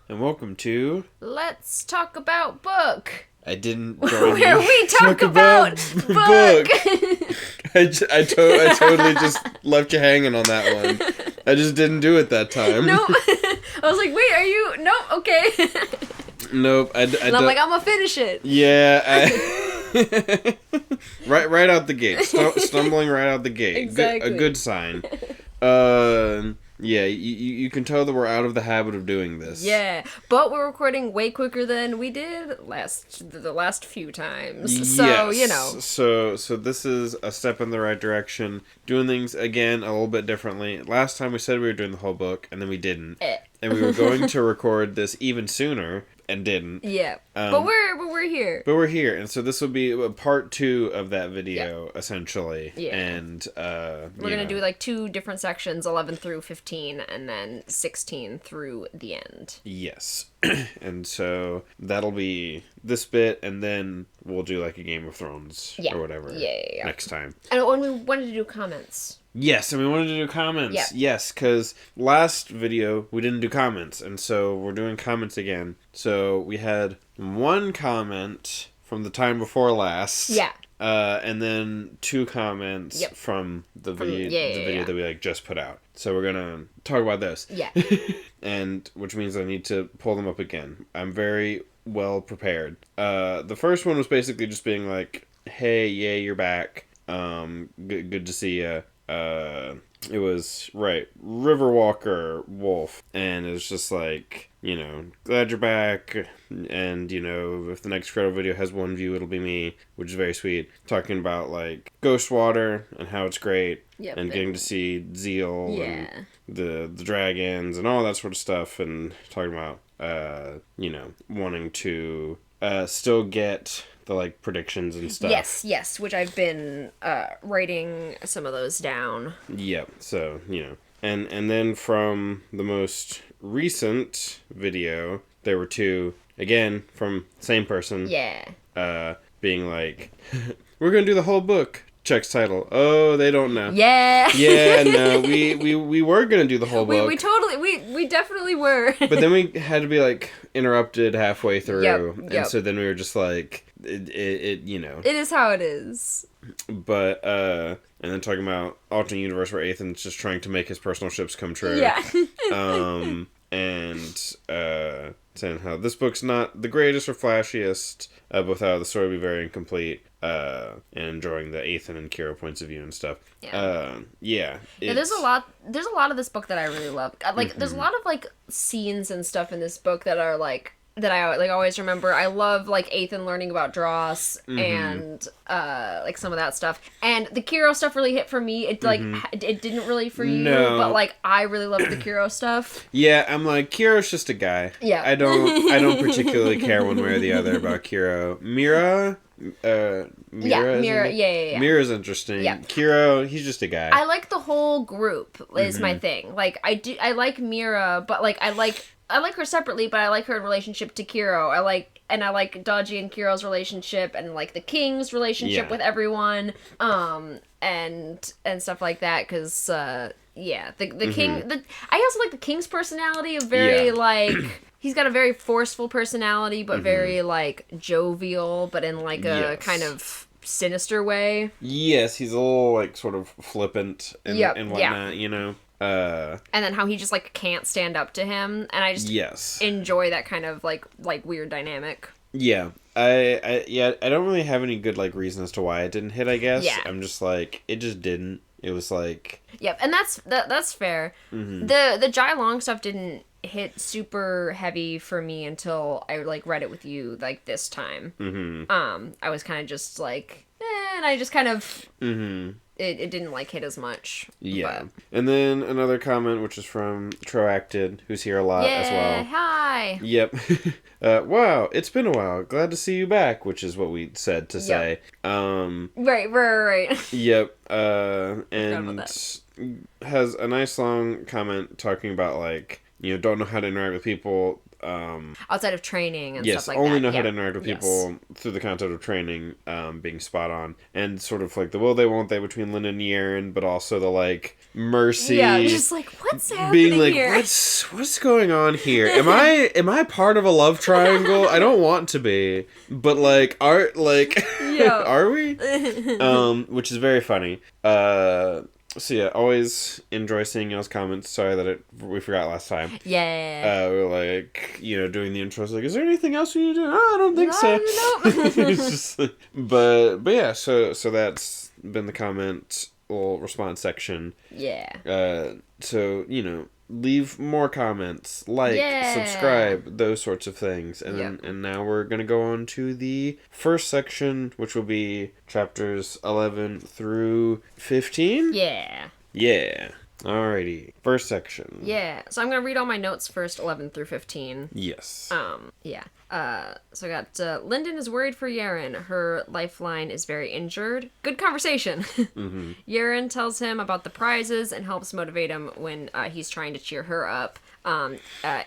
and welcome to Let's Talk About Book. I didn't join Where you. we talk about book. I totally just left you hanging on that one. I just didn't do it that time. No, I was like, wait, are you? Nope, okay. Nope. And I'm like, I'm gonna finish it. Yeah. right out the gate. Stumbling right out the gate. Exactly. A good sign. Yeah, you can tell that we're out of the habit of doing this. Yeah, but we're recording way quicker than we did the last few times. So, yes. you know. So this is a step in the right direction. Doing things, again, a little bit differently. Last time we said we were doing the whole book, and then we didn't. And we were going to record this even sooner, and didn't. Yeah, but we're here. But we're here, and so this will be part 2 of that video, essentially. Yeah. And, we're gonna do, like, 2 different sections, 11 through 15, and then 16 through the end. Yes. And so that'll be this bit, and then we'll do, like, a Game of Thrones or whatever next time. And when we wanted to do comments. Yes, and we wanted to do comments. Yeah. Yes, because last video we didn't do comments, and so we're doing comments again. So we had 1 comment from the time before last. Yeah. And then 2 comments from the video that we like just put out. So we're gonna talk about those. Yeah. And which means I need to pull them up again. I'm very well prepared. The first one was basically just being like, "Hey, yay, you're back. Good to see ya." It was Riverwalker Wolf, and it's just like, glad you're back, and if the next Cradle video has 1 view, it'll be me, which is very sweet. Talking about like Ghostwater and how it's great, and getting to see Zeal and the dragons and all that sort of stuff, and talking about wanting to still get the like predictions and stuff. Yes, which I've been writing some of those down. Yep. So, and then from the most recent video, there were 2, again, from the same person. Yeah. Being like, we're gonna do the whole book. Checks title. Oh, they don't know. Yeah. Yeah, no, we were gonna do the whole book. We definitely were. But then we had to be like interrupted halfway through. Yep. And so then we were just like, it It is how it is. But, and then talking about alternate universe where Ethan's just trying to make his personal ships come true. Yeah. Saying how this book's not the greatest or flashiest, but without the story be very incomplete, and enjoying the Ethan and Kira points of view and stuff. Yeah. There's a lot of this book that I really love. Like, there's a lot of, like, scenes and stuff in this book that are, like, that I like always remember. I love like Ethan learning about Dross and like some of that stuff, and the Kiro stuff really hit for me. It like it didn't really for you, but like I really loved the Kiro stuff. Yeah, I'm like, Kiro's just a guy. Yeah, I don't particularly care one way or the other about Kiro. Mira. Mira, yeah. Mira's interesting. Yeah. Kiro, he's just a guy. I like the whole group is my thing. Like I like Mira, but like I like her separately, but I like her in relationship to Kiro. I like Dodgy and Kiro's relationship, and like the King's relationship with everyone, and stuff like that. Because the King. I also like the King's personality of very like. He's got a very forceful personality, but very, like, jovial, but in, like, a kind of sinister way. Yes, he's a little, like, sort of flippant and whatnot, And then how he just, like, can't stand up to him, and I just enjoy that kind of, like weird dynamic. Yeah. I don't really have any good, like, reason as to why it didn't hit, I guess. Yeah. I'm just, like, it just didn't. It was, like... Yep, and that's fair. The Jai Long stuff didn't hit super heavy for me until I like read it with you like this time. I was kind of just like and I just kind of it didn't like hit as much. But. And then another comment which is from Troacted, who's here a lot as well. Hi. Yep. Wow, it's been a while. Glad to see you back, which is what we said to say. Right. Yep. And has a nice long comment talking about like don't know how to interact with people outside of training and yes, stuff like that. only know how to interact with people through the concept of training, being spot on, and sort of like the will they won't they between Lynn and Yaren, but also the like mercy. Yeah, just like what's happening being like, here? what's going on here? Am I part of a love triangle? I don't want to be, but like are we? Which is very funny. So yeah, always enjoy seeing y'all's comments. Sorry that we forgot last time. Yeah. We're like, doing the intros. Like, is there anything else we need to do? Oh, I don't think so. No. It's just like, but yeah. So that's been the comment or response section. Yeah. So leave more comments, subscribe, those sorts of things, and now we're gonna go on to the first section, which will be chapters 11 through 15. Yeah. Alrighty. First section. Yeah. So I'm gonna read all my notes first, 11 through 15. Yes. Yeah. So I got, Lyndon is worried for Yaren. Her lifeline is very injured. Good conversation. Mm-hmm. Yaren tells him about the prizes and helps motivate him when he's trying to cheer her up.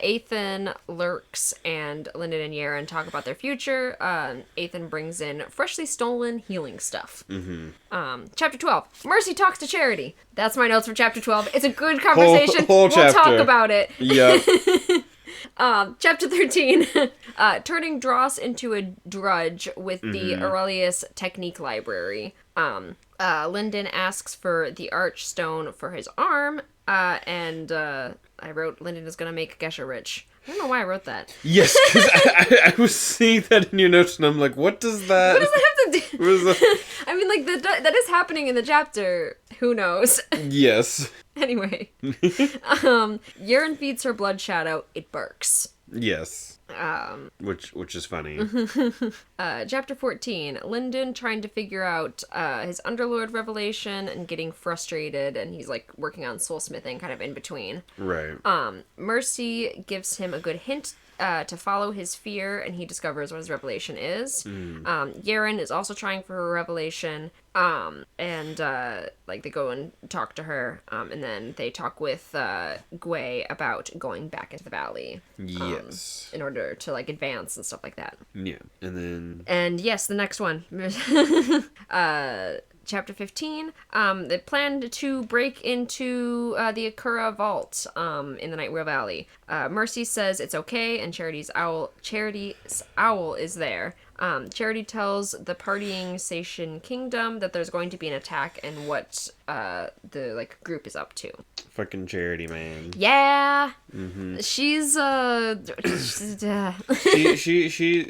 Ethan lurks, and Lyndon and Yaren talk about their future. Ethan brings in freshly stolen healing stuff. Mm-hmm. Chapter 12. Mercy talks to Charity. That's my notes for chapter 12. It's a good conversation. Whole we'll chapter. talk about it. Yep. Chapter 13. Turning Dross into a drudge with the Aurelius Technique Library. Lyndon asks for the Archstone for his arm, and I wrote, Lyndon is gonna make Gesha rich. I don't know why I wrote that. Yes, because I was seeing that in your notes, and I'm like, what does that... What does that have to do? What is that? I mean, like, that is happening in the chapter. Who knows? Yes. Anyway. Yaren feeds her blood shadow. It barks. Yes. Which is funny. Chapter 14. Lyndon trying to figure out his Underlord revelation and getting frustrated, and he's like working on soulsmithing kind of in between. Right. Mercy gives him a good hint to follow his fear, and he discovers what his revelation is. Yaren is also trying for her revelation, and like they go and talk to her, and then they talk with Gwei about going back into the valley. Yes. In order to like advance and stuff like that. Yeah, and then... And yes, the next one. Chapter 15, they planned to break into the Akura Vault in the Nightwear Valley. Mercy says it's okay, and Charity's owl is there. Charity tells the partying Sation Kingdom that there's going to be an attack and what the like group is up to. Fucking Charity, man. Yeah. Mm-hmm. She's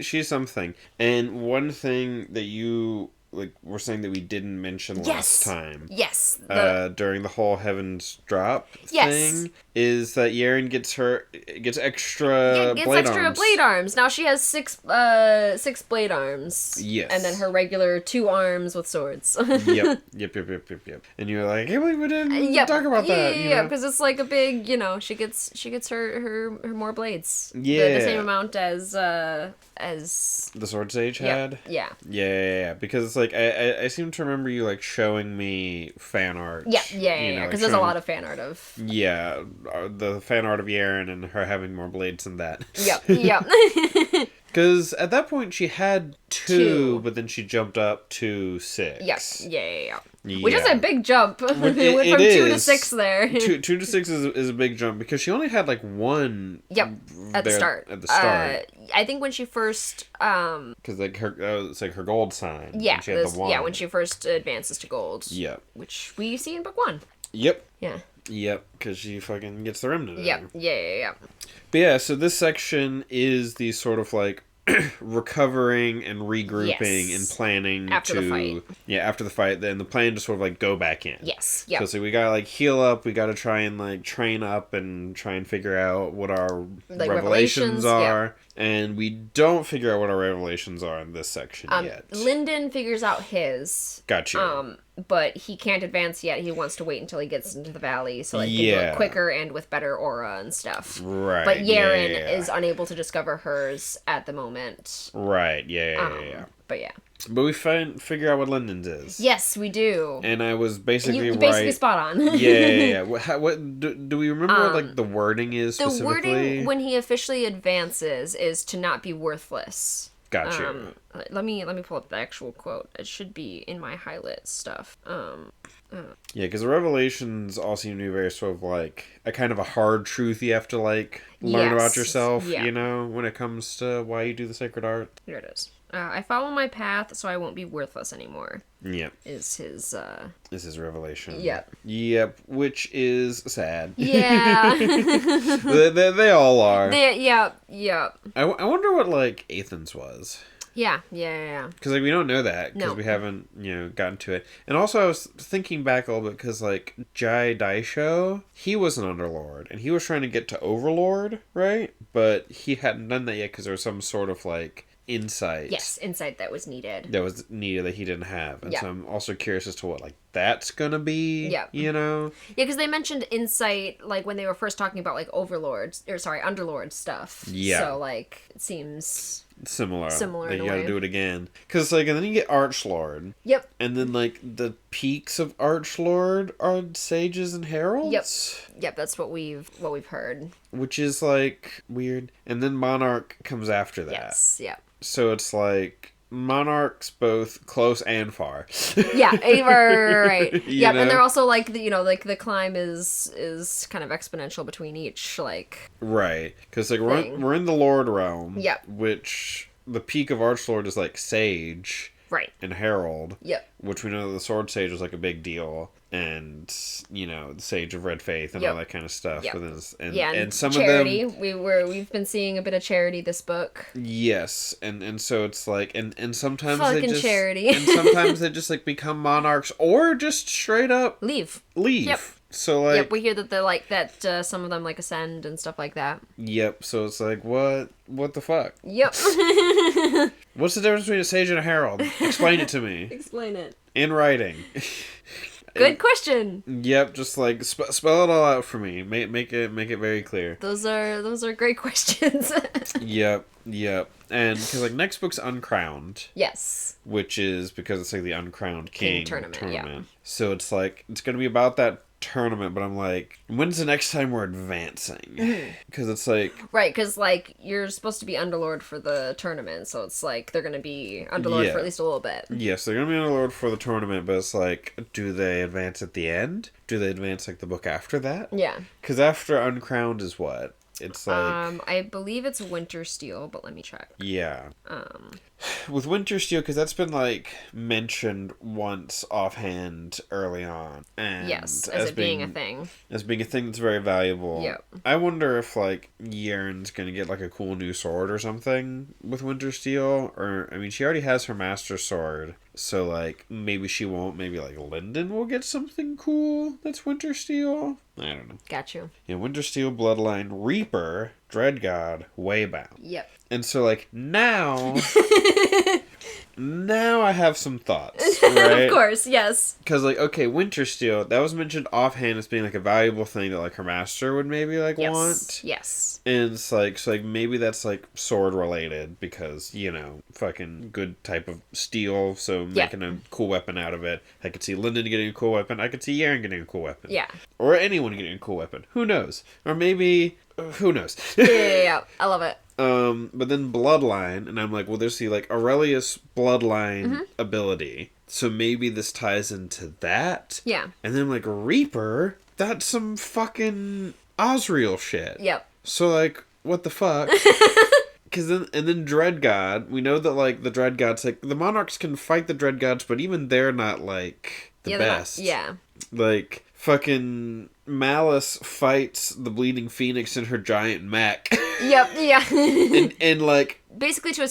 she's something. And one thing that you were saying that we didn't mention last time. Yes. During the whole Heaven's Drop Yes. thing is that Yaren gets extra blade arms. Now she has six blade arms. Yes. And then her regular 2 arms with swords. Yep. And you were like, hey, we didn't talk about that. Yeah, because it's like a big, she gets her more blades. Yeah. The same amount as the Sword Sage had? Yeah. Yeah. Because it's like, I seem to remember you like showing me fan art. Yeah. Because there's a lot of fan art of... Yeah. The fan art of Yaren and her having more blades than that. Yep. Because at that point she had 2, but then she jumped up to 6. Yes. Yeah. Which is a big jump. It went from 2 to 6 there. 2 to 6 is a big jump because she only had like 1. Yep. At the start. I think when she first because like it's like her gold sign. Yeah. She had the 1. Yeah, when she first advances to gold. Yep. Which we see in book 1. Yep. Yeah. Yep, because she fucking gets the remnant. Yep. Yeah. But yeah, so this section is the sort of like recovering and regrouping and planning after the fight. Yeah, after the fight, then the plan to sort of like go back in. Yes. Yeah. So we gotta like heal up, we gotta try and like train up and try and figure out what our like revelations are. And we don't figure out what our revelations are in this section yet. Lyndon figures out his. Gotcha. But he can't advance yet. He wants to wait until he gets into the valley so he can do it quicker and with better aura and stuff. Right. But Yaren is unable to discover hers at the moment. Right. Yeah. But yeah. But we figure out what Linden's is. Yes, we do. And I was basically you right. Basically spot on. Yeah. What do we remember what, like, the wording is specifically? The wording when he officially advances is to not be worthless. Gotcha. Let me pull up the actual quote. It should be in my highlight stuff. Yeah, because the Revelations all seem to be very sort of like a kind of a hard truth you have to like learn about yourself, you know, when it comes to why you do the sacred art. Here it is. I follow my path so I won't be worthless anymore. Yep. Is his revelation. Yep. Yep, which is sad. Yeah. they all are. Yep. I wonder what, like, Ethan's was. Yeah. Because, like, we don't know that, because we haven't, gotten to it. And also, I was thinking back a little bit, because, like, Jai Daisho, he was an Underlord, and he was trying to get to Overlord, right? But he hadn't done that yet, because there was some sort of, like, insight. Yes, insight that was needed. That he didn't have. And so I'm also curious as to what, like, that's gonna be, you know? Yeah, because they mentioned insight, like, when they were first talking about, like, Underlord stuff. Yeah. So, like, it seems... Similar Similar that in you a gotta way. do it again. Because, like, and then you get Archlord. Yep. And then, like, the peaks of Archlord are sages and heralds. Yep, that's what we've heard. Which is, like, weird. And then Monarch comes after that. Yes, yeah. So it's like Monarch's both close and far. Yeah, right. Yep, know? and they're also like the climb is kind of exponential between each, like, right, because like we're in the Lord realm. Yep. Which the peak of Archlord is like Sage. Right. And Herald. Yep. Which we know the Sword Sage was like a big deal. And, the Sage of Red Faith and all that kind of stuff. Yep. And some Charity. of them... We've been seeing a bit of Charity this book. Yes. And so it's like... And sometimes Fucking they just... Charity. And sometimes they just, like, become monarchs. Or just straight up... Leave. Yep. So, like... Yep, we hear that they're like... That some of them, like, ascend and stuff like that. Yep. So it's like, what the fuck? Yep. What's the difference between a Sage and a Herald? Explain it to me. Explain it. In writing. Good question. Yep, just like spell it all out for me. Make it very clear. Those are great questions. Yep. And because like next book's Uncrowned. Yes. Which is because it's like the Uncrowned King tournament. Yeah. So it's like it's gonna be about that tournament, but I'm like, when's the next time we're advancing? Because it's like right, because like you're supposed to be Underlord for the tournament, so it's like they're gonna be Underlord for at least a little bit. Yes, they're gonna be Underlord for the tournament, but it's like, do they advance at the end? Do they advance like the book after that? Yeah. Because after Uncrowned is what? It's like I believe it's Winter Steel, but let me check. Yeah. With Winter Steel, because that's been like mentioned once offhand early on, and yes, as it being a thing. As being a thing that's very valuable. Yep. I wonder if like Yern's gonna get like a cool new sword or something with Winter Steel, or I mean, she already has her Master Sword. So, like, maybe she won't. Maybe, like, Linden will get something cool that's Winter Steel. I don't know. Got you. Yeah, Winter Steel, Bloodline, Reaper, Dread God, Waybound. Yep. And so, like, now... now I have some thoughts, right? Of course, yes. Because, like, okay, Winter Steel, that was mentioned offhand as being, like, a valuable thing that, like, her master would maybe, like, want. Yes. And it's, like, so, like, maybe that's, like, sword-related because, fucking good type of steel, so making a cool weapon out of it. I could see Linden getting a cool weapon. I could see Yern getting a cool weapon. Yeah. Or anyone getting a cool weapon. Who knows? Or maybe... who knows? Yeah. I love it. But then Bloodline, and I'm like, well, there's the, like, Aurelius Bloodline ability. So maybe this ties into that? Yeah. And then, like, Reaper, that's some fucking Osriel shit. Yep. So, like, what the fuck? And then Dread God, we know that, like, the Dread Gods, like, the Monarchs can fight the Dread Gods, but even they're not, like, the best. Yeah. Like, fucking Malice fights the Bleeding Phoenix in her giant mech. Yep, yeah. and like... Basically a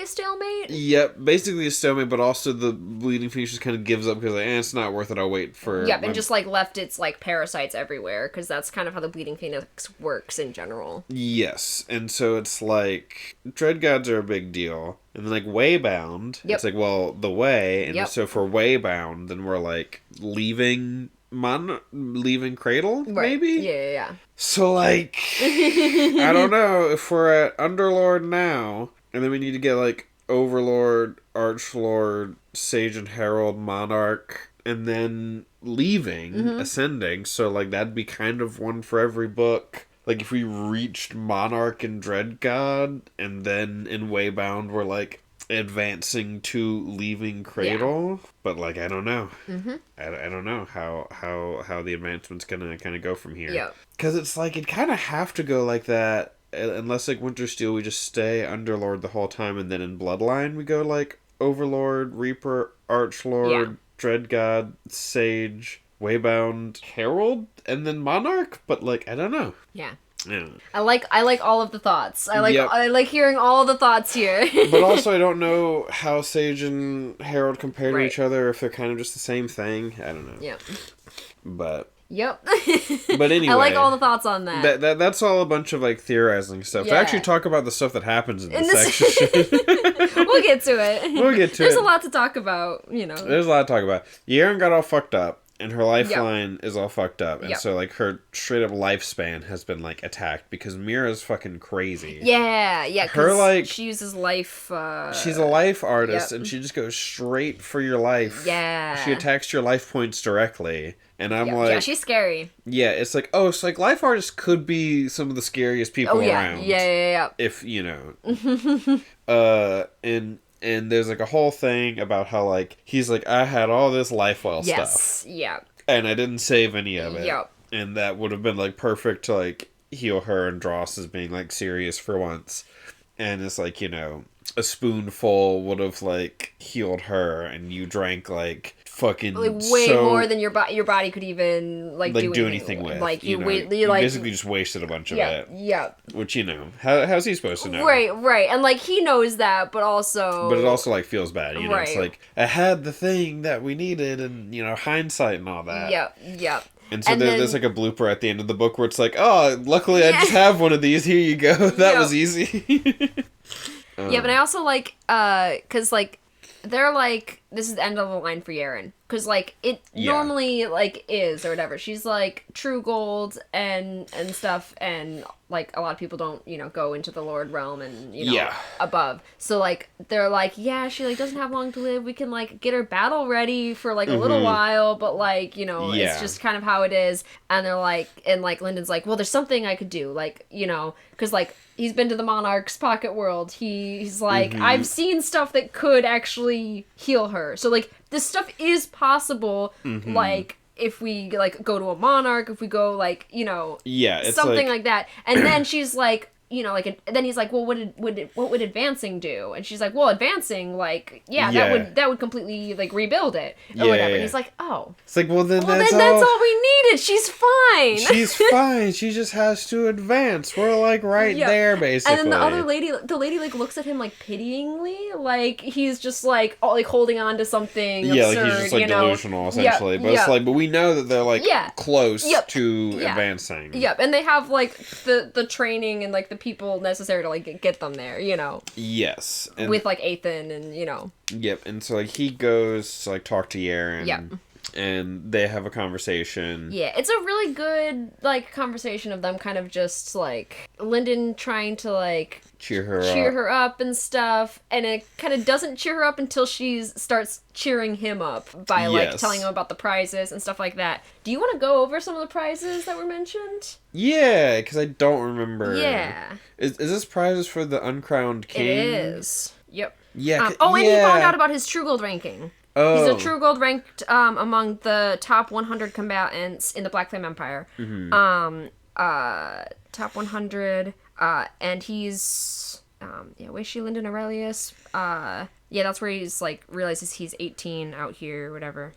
stalemate? Yep, basically a stalemate, but also the Bleeding Phoenix just kind of gives up because, like, it's not worth it, I'll wait for... Yep, and just, like, left its, like, parasites everywhere, because that's kind of how the Bleeding Phoenix works in general. Yes, and so it's, like, Dread Gods are a big deal. And then, like, Waybound, it's like, well, the Way, and so for Waybound, then we're, like, leaving Cradle, maybe? Yeah. So, like, I don't know, if we're at Underlord now, and then we need to get, like, Overlord, Archlord, Sage and Herald, Monarch, and then leaving, ascending. So, like, that'd be kind of one for every book. Like, if we reached Monarch and Dread God, and then in Waybound we're, like, advancing to leaving Cradle. Yeah. But, like, I don't know. I don't know how the advancement's gonna kind of go from here. Yeah. Because it's, like, it kind of have to go like that. Unless, like, Wintersteel, we just stay Underlord the whole time, and then in Bloodline, we go, like, Overlord, Reaper, Archlord, Dread God, Sage, Waybound, Herald, and then Monarch? But, like, I don't know. Yeah. Yeah. I like all of the thoughts. I like hearing all the thoughts here. But also, I don't know how Sage and Herald compare to each other, if they're kind of just the same thing. I don't know. Yeah. But... Yep. But anyway, I like all the thoughts on that. That's all a bunch of, like, theorizing stuff. Yeah. To actually talk about the stuff that happens in this section. We'll get to it. There's a lot to talk about, you know. There's a lot to talk about. Yaren got all fucked up, and her lifeline is all fucked up. And so, like, her straight-up lifespan has been, like, attacked because Mira's fucking crazy. Yeah. Her, like... She uses life... she's a life artist, and she just goes straight for your life. Yeah. She attacks your life points directly. And I'm like... Yeah, she's scary. Yeah, it's like, oh, so, like, life artists could be some of the scariest people around. Yeah. If, you know. And there's, like, a whole thing about how, like, he's like, I had all this life well stuff. Yeah. And I didn't save any of it. Yep. And that would have been, like, perfect to, like, heal her, and Dross is being, like, serious for once. And it's like, you know, a spoonful would have, like, healed her, and you drank, like... fucking like way more than your body could even like do anything with. Like you like basically just wasted a bunch of it. Yeah. Which, you know, how's he supposed to know? Right. And like he knows that, but it also like feels bad. You know, it's like I had the thing that we needed, and you know, hindsight and all that. Yep. And so there's like a blooper at the end of the book where it's like, oh, luckily I just have one of these. Here you go. That was easy. But I also like because like. They're like, this is the end of the line for Yaren. Because, like, it normally, like, is, or whatever. She's, like, true gold and stuff, and, like, a lot of people don't, you know, go into the Lord realm and, you know, above. So, like, they're like, yeah, she, like, doesn't have long to live. We can, like, get her battle ready for, like, a little while, but, like, you know, it's just kind of how it is. And they're like, and, like, Lyndon's like, well, there's something I could do. Like, you know, because, like, he's been to the Monarch's pocket world. He's like, I've seen stuff that could actually heal her. So, like, this stuff is possible, like, if we, like, go to a Monarch, if we go, like, you know, it's something like that. And then she's like, you know, like, then he's like, well, what would advancing do? And she's like, well, advancing, like, that would completely, like, rebuild it, or whatever. And he's like, oh. It's like, well, then that's all we needed. She's fine. She's fine. She just has to advance. We're, like, right there, basically. And then the other lady, like, looks at him, like, pityingly, like, he's just, like, holding on to something absurd, like, he's just, like, delusional, essentially. But it's like, but we know that they're, like, close to advancing. And they have, like, the training and, like, the people necessary to, like, get them there, you know. Yes. And with, like, Ethan and, you know. Yep. And so, like, he goes to, like, talk to Yaren. Yep. And they have a conversation. Yeah, it's a really good, like, conversation of them kind of just, like, Lyndon trying to, like... Cheer her up and stuff, and it kind of doesn't cheer her up until she starts cheering him up by, like, telling him about the prizes and stuff like that. Do you want to go over some of the prizes that were mentioned? Yeah, because I don't remember. Yeah. Is this prizes for the uncrowned king? It is. Yep. Yeah. And he found out about his true gold ranking. Oh. He's a true gold ranked among the top 100 combatants in the Black Flame Empire. Top 100, and he's, Weishi, Lyndon Aurelius, that's where he's, like, realizes he's 18 out here, or whatever,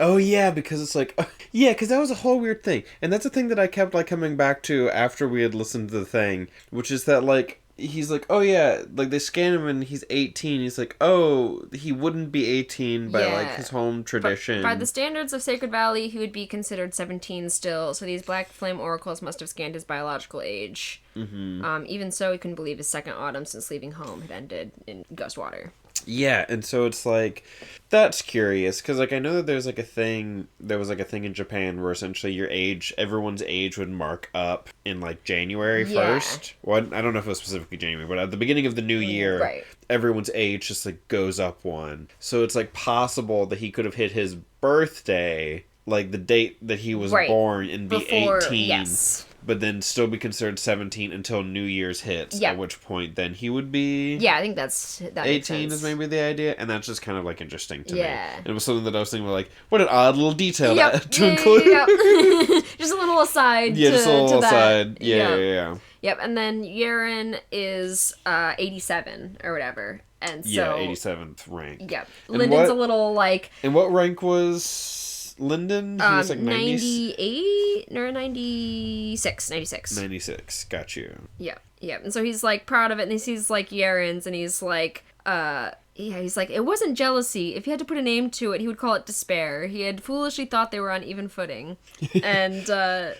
Oh, yeah, because it's like, because that was a whole weird thing, and that's a thing that I kept, like, coming back to after we had listened to the thing, which is that, like, he's like, oh yeah, like they scan him and he's 18. He's like, oh, he wouldn't be 18 by like his home tradition. By the standards of Sacred Valley, he would be considered 17 still. So these Black Flame oracles must have scanned his biological age. Even so, he couldn't believe his second autumn since leaving home had ended in Gustwater. Yeah, and so it's like, that's curious, because, like, I know that there was, like, a thing in Japan where essentially everyone's age would mark up in, like, January 1st. Well, I don't know if it was specifically January, but at the beginning of the new year, Right. everyone's age just, like, goes up one. So it's, like, possible that he could have hit his birthday, like, the date that he was born, and be 18. Yes. But then still be considered 17 until New Year's hits, at which point then he would be... Yeah, I think that 18 is maybe the idea, and that's just kind of, like, interesting to me. And it was something that I was thinking, like, what an odd little detail to include. Just a little aside just a little aside. That. Yeah. Yep, and then Yaren is 87 or whatever, and so... Yeah, 87th rank. Yep. Lyndon's a little, like... And what rank was... Lyndon? He was like 98 or 96. 96. Got you. Yeah. And so he's like proud of it, and he sees like Yaren's, and he's like, he's like, it wasn't jealousy. If he had to put a name to it, he would call it despair. He had foolishly thought they were on even footing. And,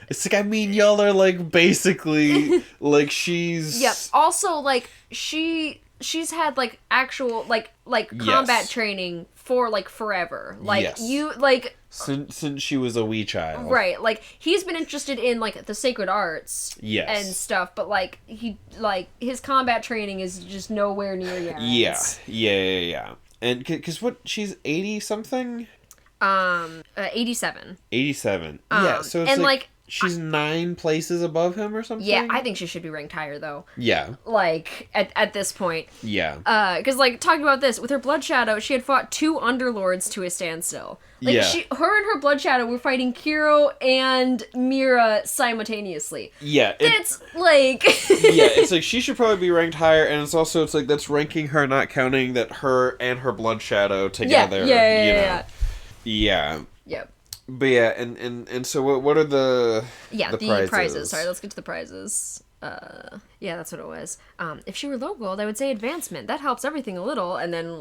it's like, I mean, y'all are like basically, like she's... Yep. Also, like, she's had like actual, like combat training for like forever. Like, you, like... Since she was a wee child. Right, like, he's been interested in, like, the sacred arts and stuff, but, like, his combat training is just nowhere near yet. Yeah. And, because she's 80-something? 87. 87. Yeah, so it's and, like she's 9 places above him or something? Yeah, I think she should be ranked higher, though. Yeah. Like, at this point. Yeah. Because, like, talking about this, with her Blood Shadow, she had fought 2 Underlords to a standstill. Like, her and her Blood Shadow were fighting Kiro and Mira simultaneously. Yeah. It's, like... it's like, she should probably be ranked higher, and it's also, like, that's ranking her, not counting that her and her Blood Shadow together. Yeah. Yep. But yeah, and so what are the prizes? Sorry, let's get to the prizes. Yeah, that's what it was. If she were low gold, I would say advancement. That helps everything a little, and then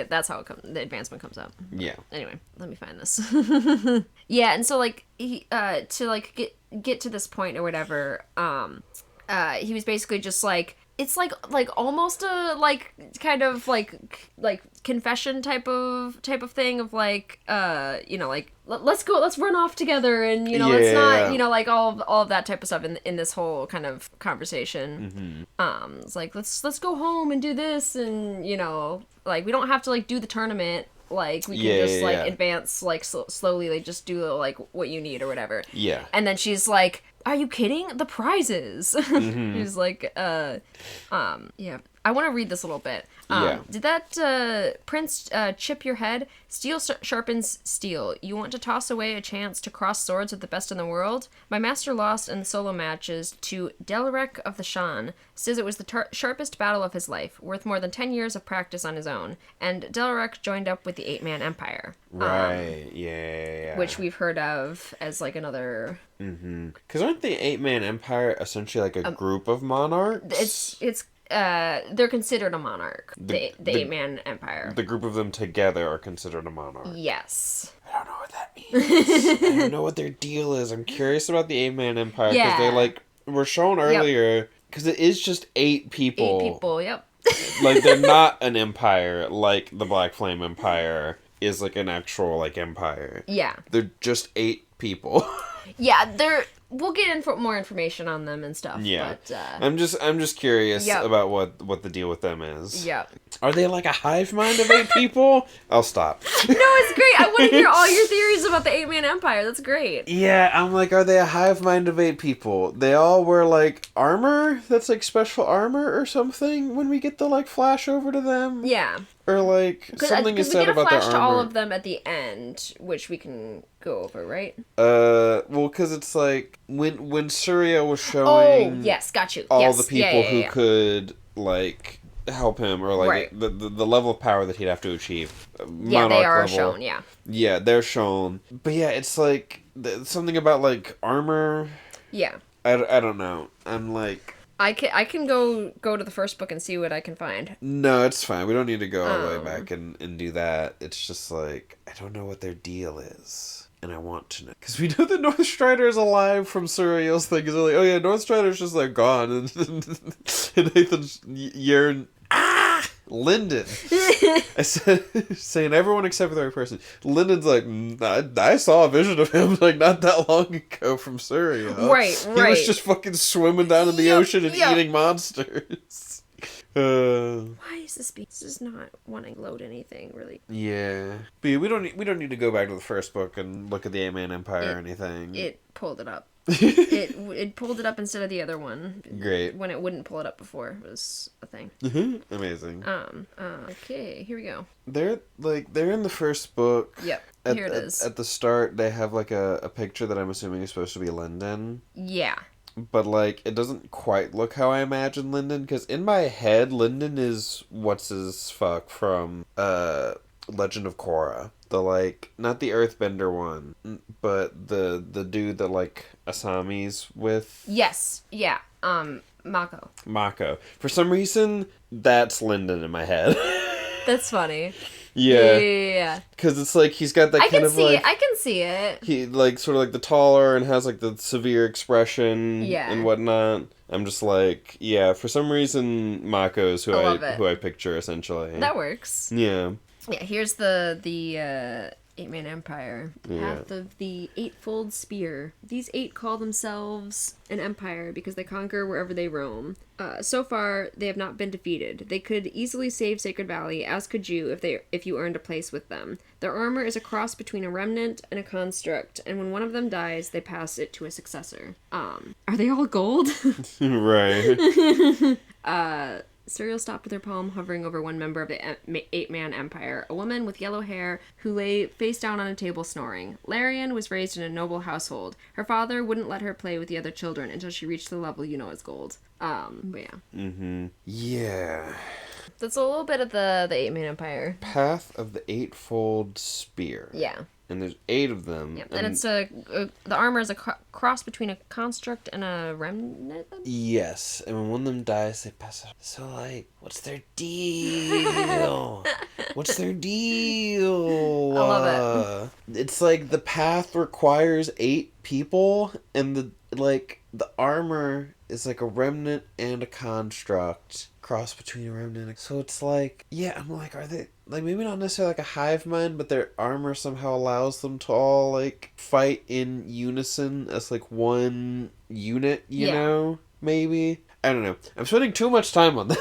that's how the advancement comes up. Yeah. Anyway, let me find this. Yeah, and so like he to like get to this point or whatever. He was basically just like, it's like almost a like kind of like confession type of thing of like like let's run off together, and let's not like all of that type of stuff in this whole kind of conversation. It's like let's go home and do this, and like we don't have to like do the tournament, like we can just advance like slowly, like just do like what you need or whatever. And then she's like, are you kidding? The prizes. He's like, yeah. I want to read this a little bit. Did that prince chip your head? Steel sharpens steel. You want to toss away a chance to cross swords with the best in the world? My master lost in the solo matches to Delrek of the Shan. Says it was the sharpest battle of his life, worth more than 10 years of practice on his own. And Delrek joined up with the 8-man empire. Right, yeah. Which we've heard of as like another... Because aren't the 8-man empire essentially like a group of monarchs? They're considered a monarch. The 8-man empire. The group of them together are considered a monarch. Yes. I don't know what that means. I don't know what their deal is. I'm curious about the 8-man empire, because they like were shown earlier, because it is just 8 people. 8 people, yep. Like, they're not an empire like the Black Flame Empire is like an actual like empire. Yeah. They're just 8 people. Yeah, we'll get more information on them and stuff. Yeah, but, I'm just curious about what the deal with them is. Yeah. Are they like a hive mind of 8 people? I'll stop. No, it's great. I want to hear all your theories about the 8-man empire. That's great. Yeah, I'm like, are they a hive mind of 8 people? They all wear like armor that's like special armor or something when we get the like flash over to them. Yeah. Or like something is said about their armor. We get a flash to all of them at the end, which we can go over, right? Well, because it's like when Surya was showing. Oh, yes, got you. All the people who could like help him, or like the level of power that he'd have to achieve. Yeah, they are shown. Yeah. Yeah, they're shown. But yeah, it's like something about like armor. Yeah. I don't know. I'm like. I can go to the first book and see what I can find. No, it's fine. We don't need to go all the way back and do that. It's just like, I don't know what their deal is. And I want to know. Because we know that North Strider is alive from Surreal's thing. Because they're like, oh yeah, North Strider's just like gone. And Nathan's Yern. Lyndon. I said, saying everyone except for the right person. Lyndon's like, I saw a vision of him like not that long ago from Surrey. Huh? Right. He was just fucking swimming down in the ocean and eating monsters. Why is this is not wanting to load anything really? Yeah, but yeah, we don't need to go back to the first book and look at the 8-Man Empire or anything. It pulled it up. it pulled it up instead of the other one. Great. When it wouldn't pull it up before was a thing. Amazing. Okay, here we go. They're in the first book. Yep. Here it is. At the start, they have like a picture that I'm assuming is supposed to be Lyndon. Yeah. But, like, it doesn't quite look how I imagine Lyndon, because in my head, Lyndon is what's-his-fuck from, Legend of Korra. The, like, not the Earthbender one, but the dude that, like, Asami's with. Yes, yeah, Mako. Mako. For some reason, that's Lyndon in my head. That's funny. Yeah. Because it's like he's got that I can see it. He like sort of like the taller and has like the severe expression and whatnot. I'm just like, yeah, for some reason Mako is who I picture essentially. That works. Yeah. Yeah, here's the 8-Man Empire. Path of the Eightfold Spear. These 8 call themselves an empire because they conquer wherever they roam. So far, they have not been defeated. They could easily save Sacred Valley, as could you if you earned a place with them. Their armor is a cross between a remnant and a construct, and when one of them dies, they pass it to a successor. Are they all gold? Right. Serial stopped with her palm hovering over one member of the 8-Man Empire, a woman with yellow hair who lay face down on a table snoring. Larian was raised in a noble household. Her father wouldn't let her play with the other children until she reached the level you know as gold. But yeah. Mm-hmm. Yeah. That's a little bit of the 8-Man Empire. Path of the Eightfold Spear. Yeah. And there's 8 of them. Yep. And it's the armor is a cross between a construct and a remnant? Yes. And when one of them dies, they pass it. So, like, what's their deal? What's their deal? I love it. It's like the path requires 8 people, and the armor is like a remnant and a construct. Cross between a remnant. So it's like, yeah, I'm like, are they, like, maybe not necessarily like a hive mind, but their armor somehow allows them to all, like, fight in unison as, like, one unit, you know? Maybe? I don't know. I'm spending too much time on this.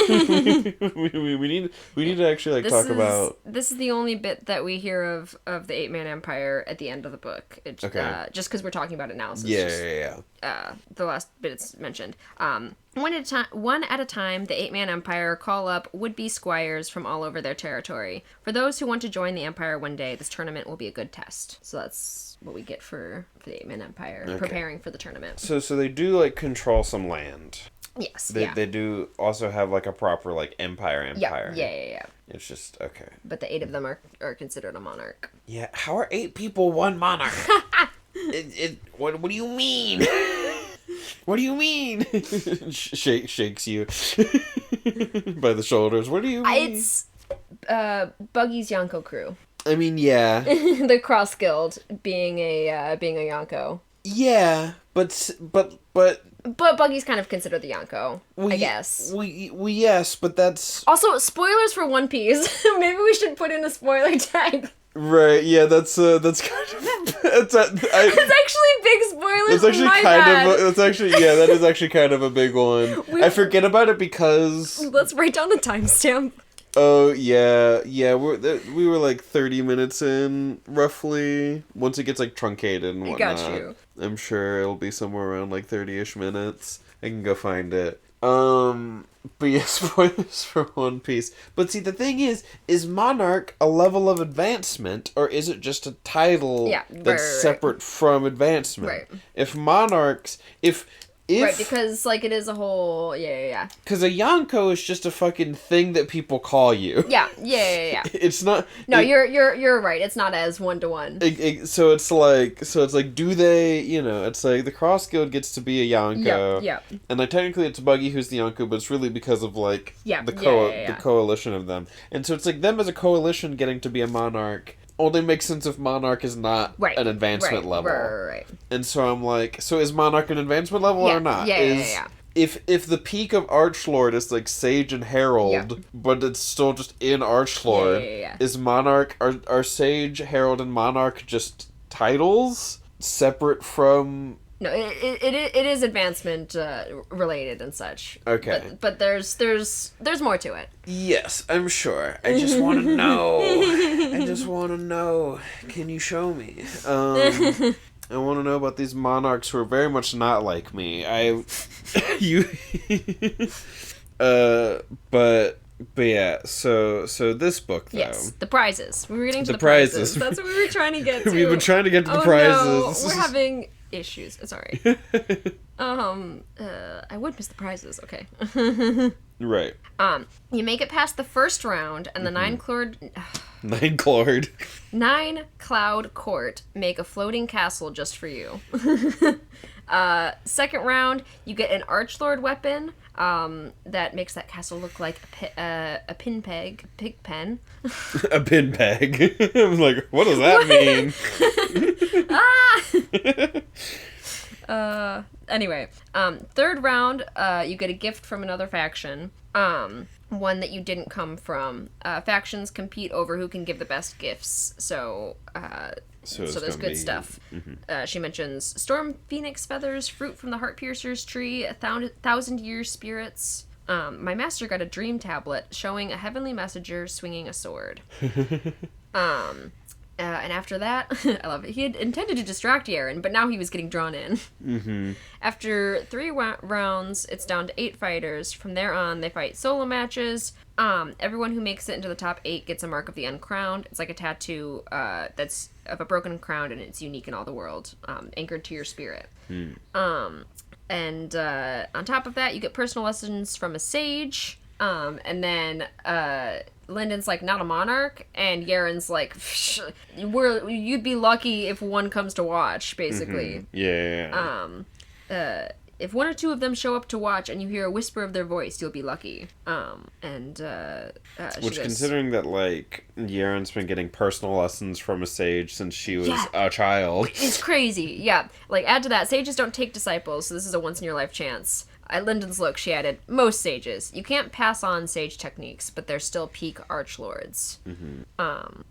we need to actually talk about. This is the only bit that we hear of the 8-Man Empire at the end of the book. It's, just because we're talking about it now. So yeah. The last bit it's mentioned. One at a time, the 8-Man Empire call up would-be squires from all over their territory. For those who want to join the Empire one day, this tournament will be a good test. So that's what we get for the 8-Man Empire, preparing for the tournament. So they do, control some land. Yes, They do also have, a proper, empire. Yeah. It's just, okay. But the 8 of them are considered a monarch. Yeah, how are 8 people one monarch? What do you mean? What do you mean? Shakes you by the shoulders. What do you mean? It's Buggy's Yonko crew. I mean, yeah. The Cross Guild being a Yonko. Yeah, but Buggy's kind of considered the Yonko, I guess. Yes, but that's also spoilers for One Piece. Maybe we should put in a spoiler tag. Right, yeah, that's kind of it's actually big spoilers. That is actually kind of a big one. I forget about it because let's write down the timestamp. Oh yeah, we were 30 minutes in roughly. Once it gets truncated and whatnot, I got you. I'm sure it'll be somewhere around 30ish minutes. I can go find it. But yeah, spoilers for One Piece. But see, the thing is Monarch a level of advancement, or is it just a title that's separate from advancement? Right. If Monarchs, if right, because it is a whole because a Yonko is just a fucking thing that people call you. Yeah. It's not. No, you're right. It's not as 1-to-1. So it's like, do they? It's like the Cross Guild gets to be a Yonko. Yeah. And technically it's Buggy who's the Yonko, but it's really because of the coalition of them. And so it's them as a coalition getting to be a monarch. Only makes sense if Monarch is not an advancement level. Right. And so I'm like, so is Monarch an advancement level or not? Yeah. if the peak of Archlord is like Sage and Herald, but it's still just in Archlord, is Monarch are Sage, Herald, and Monarch just titles separate from? No, it is advancement related and such. Okay, but there's more to it. Yes, I'm sure. I just want to know. I just want to know. Can you show me? I want to know about these monarchs who are very much not like me. But yeah. So this book though. Yes, the prizes. We were getting to the prizes. That's what we were trying to get to. We've been trying to get to the prizes. No, we're having issues. Sorry. I would miss the prizes. Okay. Right. You make it past the first round, and the Nine Cloud Court make a floating castle just for you. Second round, you get an Archlord weapon that makes that castle look like a pin peg, pig pen. A pin peg. I'm like, what does that mean? Anyway, third round, you get a gift from another faction. One that you didn't come from. Factions compete over who can give the best gifts. So there's good stuff. Mm-hmm. She mentions Storm Phoenix feathers, fruit from the Heartpiercer's tree, 1,000-year spirits. My master got a dream tablet showing a heavenly messenger swinging a sword. And after that, I love it. He had intended to distract Yaren, but now he was getting drawn in. Mm-hmm. After 3 rounds, it's down to 8 fighters. From there on, they fight solo matches. Everyone who makes it into the top 8 gets a Mark of the Uncrowned. It's like a tattoo that's of a broken crown, and it's unique in all the world, anchored to your spirit. And on top of that, you get personal lessons from a sage. And then Lyndon's like, not a monarch, and Yaren's like, you'd be lucky if one comes to watch, basically. Mm-hmm. Yeah. If 1 or 2 of them show up to watch and you hear a whisper of their voice, you'll be lucky. Which, considering that, like, Yaren's been getting personal lessons from a sage since she was a child. It's crazy, yeah. Like, add to that, sages don't take disciples, so this is a once-in-your-life chance. At Lyndon's look, she added, most sages. You can't pass on sage techniques, but they're still peak archlords. Mm-hmm.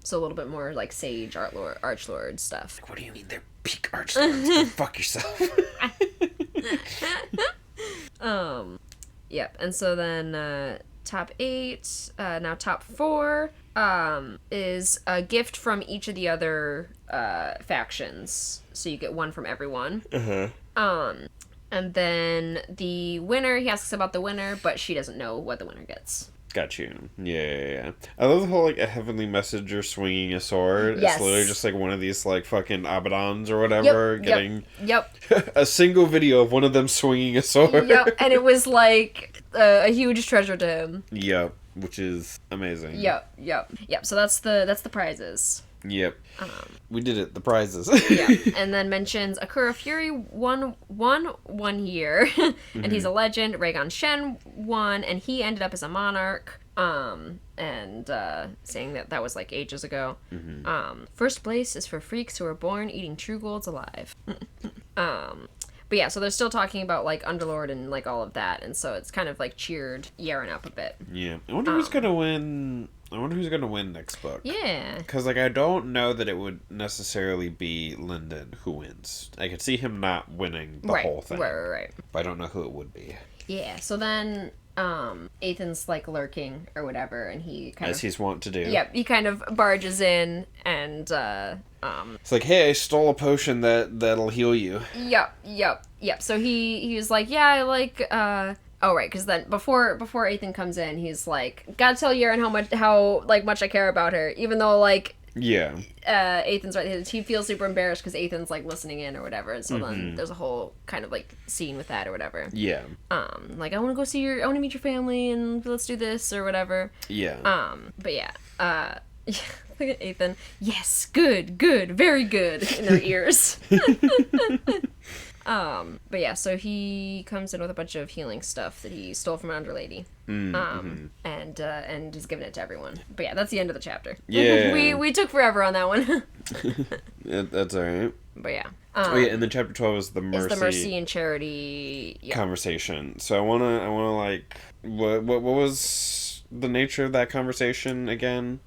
So a little bit more like sage archlord stuff. Like, what do you mean they're peak archlords? Go fuck yourself. Yep. And so then top 8, now top 4 is a gift from each of the other factions. So you get 1 from everyone. And then the winner, he asks about the winner, but she doesn't know what the winner gets. Got you. Yeah. I love the whole, like, a heavenly messenger swinging a sword. Yes. It's literally just, like, one of these, like, fucking Abaddons or whatever getting... Yep. a single video of one of them swinging a sword. Yep, and it was, like, a huge treasure to him. Yep, which is amazing. Yep, so that's the prizes. Yep. We did it. The prizes. Yeah. And then mentions Akura Fury won 1 year, and he's a legend. Raygon Shen won, and he ended up as a monarch. And saying that was like ages ago. Mm-hmm. First place is for freaks who are born eating true golds alive. But yeah, so they're still talking about, like, Underlord and, like, all of that, and so it's kind of, like, cheered Yaren up a bit. Yeah. I wonder who's gonna win... next book. Yeah. Because, like, I don't know that it would necessarily be Lyndon who wins. I could see him not winning the whole thing. Right. But I don't know who it would be. Yeah, so then... Ethan's, like, lurking or whatever, and he kind As he's wont to do. Yep, he kind of barges in, and, It's like, hey, I stole a potion that'll heal you. Yep. So he was like, yeah, I like, oh, right, because then before Ethan comes in, he's like, gotta tell Yaren how much I care about her, even though, like... Yeah. Ethan's right. He feels super embarrassed because Ethan's, like, listening in or whatever, and so then there's a whole kind of, like, scene with that or whatever. Yeah. Like, I want to meet your family, and let's do this or whatever. Yeah. But yeah. Look at Ethan. Yes, good, very good in her ears. But yeah, so he comes in with a bunch of healing stuff that he stole from an Underlady. And he's giving it to everyone. But yeah, that's the end of the chapter. Yeah. we took forever on that one. Yeah, that's alright. But yeah. And then chapter 12 is the Mercy and Charity conversation. So I wanna like, what was the nature of that conversation again?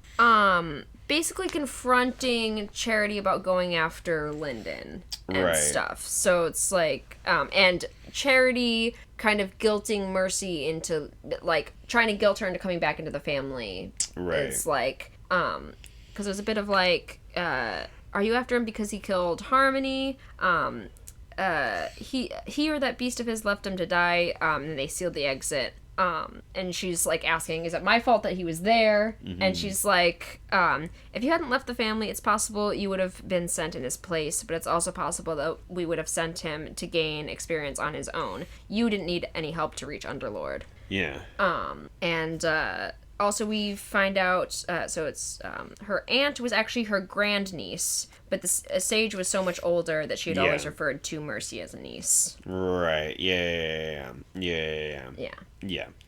Basically confronting Charity about going after Lyndon and stuff. So it's like, and Charity kind of guilting Mercy into, like, trying to guilt her into coming back into the family. Right. It's like, because there's a bit of like, are you after him because he killed Harmony? He or that beast of his left him to die, and they sealed the exit. And she's like asking, is it my fault that he was there? And she's like, if you hadn't left the family, it's possible you would have been sent in his place, but it's also possible that we would have sent him to gain experience on his own. You didn't need any help to reach Underlord. Yeah. Also, we find out, so it's, her aunt was actually her grandniece, but the sage was so much older that she had always referred to Mercy as a niece. Right. Yeah,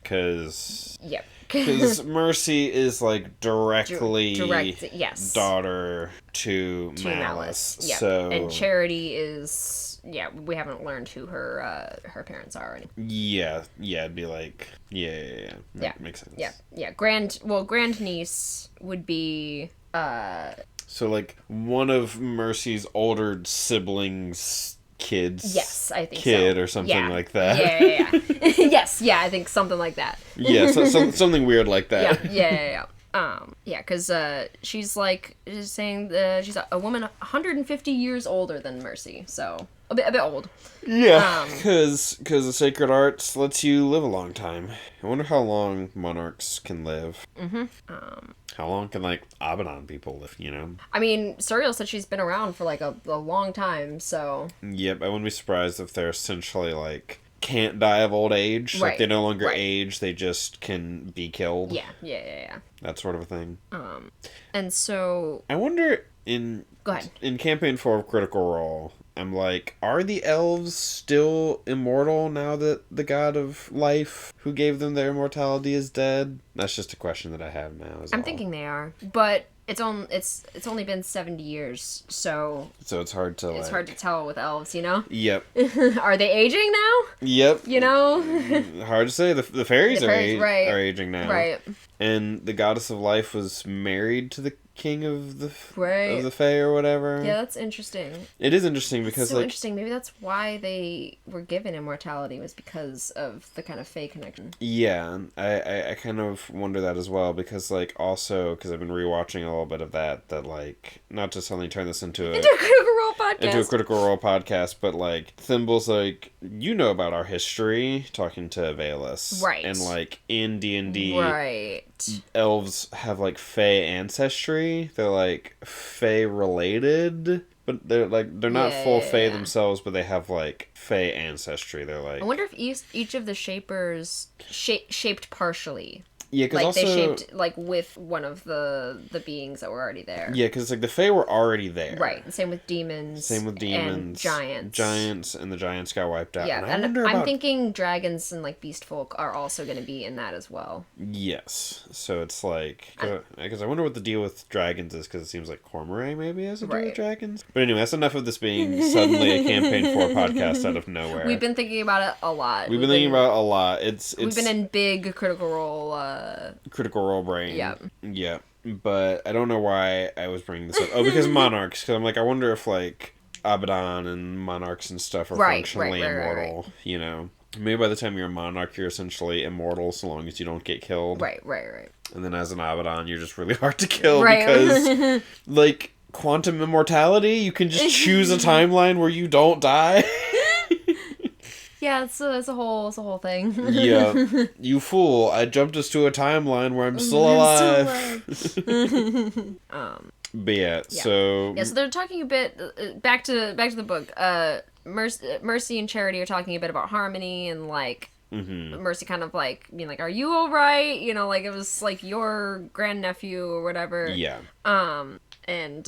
because... Yep. Because Mercy is, like, directly yes. daughter to Malice. Yeah. So... And Charity is... Yeah, we haven't learned who her parents are. Yeah, it'd be like... Yeah. Makes sense. Yeah. Grandniece would be... So, like, one of Mercy's older siblings... kids. Yes, I think kid so. Or something like that. Yeah. Yes, I think something like that. Yeah, something weird like that. Yeah. Because she's saying she's a woman 150 years older than Mercy, so a bit old. Yeah, because the sacred arts lets you live a long time. I wonder how long monarchs can live. How long can, like, Abaddon people live, you know? I mean, Suriel said she's been around for, like, a long time, so... Yep, I wouldn't be surprised if they're essentially, like, can't die of old age. Right. Like, they no longer age, they just can be killed. Yeah. That sort of a thing. And so... I wonder, Go ahead. In Campaign 4 of Critical Role... I'm like, are the elves still immortal now that the god of life who gave them their immortality is dead? That's just a question that I have now. I'm thinking they are, but it's only been 70 years, so it's hard to hard to tell with elves, you know. Yep. Are they aging now? Yep. You know. Hard to say. The fairies are aging now. Right. And the goddess of life was married to the king of the of the Fae or whatever. Yeah, that's interesting. It is interesting because interesting. Maybe that's why they were given immortality, was because of the kind of Fae connection. Yeah, I kind of wonder that as well, because like also because I've been rewatching a little bit of that like, not to suddenly turn this into a Critical Role podcast, but like Thimble's like, you know about our history, talking to Valus, right? And like in D&D, right, elves have like Fae ancestry. They're like Fae related, but they're not full Fae themselves, but they have like Fae ancestry. They're like, I wonder if each of the shapers shaped partially. Yeah, because like also... they shaped, like, with one of the beings that were already there. Yeah, because, like, the Fae were already there. Right, and same with demons. And giants. Giants, and the giants got wiped out. Yeah, and I'm thinking dragons and, like, beast folk are also going to be in that as well. Yes, so it's like... Because I wonder what the deal with dragons is, because it seems like Cormorant maybe has a deal with dragons. But anyway, that's enough of this being suddenly a Campaign 4 podcast out of nowhere. We've been thinking about it a lot. We've been thinking about it a lot. We've been in big Critical Role brain. Yeah. But I don't know why I was bringing this up. Oh, because monarchs. Because I'm like, I wonder if, like, Abaddon and monarchs and stuff are functionally immortal. Right. You know? Maybe by the time you're a monarch, you're essentially immortal so long as you don't get killed. Right. And then as an Abaddon, you're just really hard to kill because, like, quantum immortality, you can just choose a timeline where you don't die. Yeah, it's a whole thing. Yeah. You fool. I jumped us to a timeline where I'm still alive. But yeah, so... Yeah, so they're talking a bit... Back to the book. Mercy and Charity are talking a bit about Harmony and, like... Mm-hmm. Mercy kind of, like, being like, are you alright? You know, like, it was, like, your grandnephew or whatever. Yeah. And,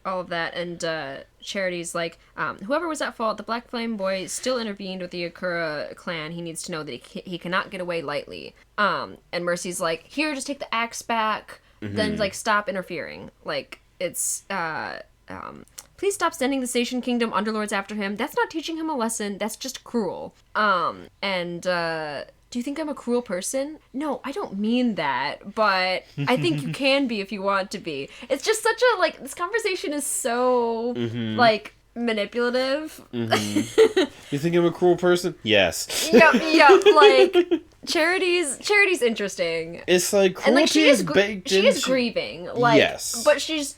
all of that, and Charity's like, whoever was at fault, the Black Flame Boy still intervened with the Akura clan. He needs to know that he cannot get away lightly. And Mercy's like, here, just take the axe back, then, like, stop interfering. Like, it's, please stop sending the Station Kingdom underlords after him. That's not teaching him a lesson. That's just cruel. Do you think I'm a cruel person? No, I don't mean that, but I think you can be if you want to be. It's just such a, like, this conversation is so, like, manipulative. You think I'm a cruel person? Yes. Yep, like, Charity's interesting. It's like cruelty, and, like, she is baked into... She is grieving, like, yes. But she's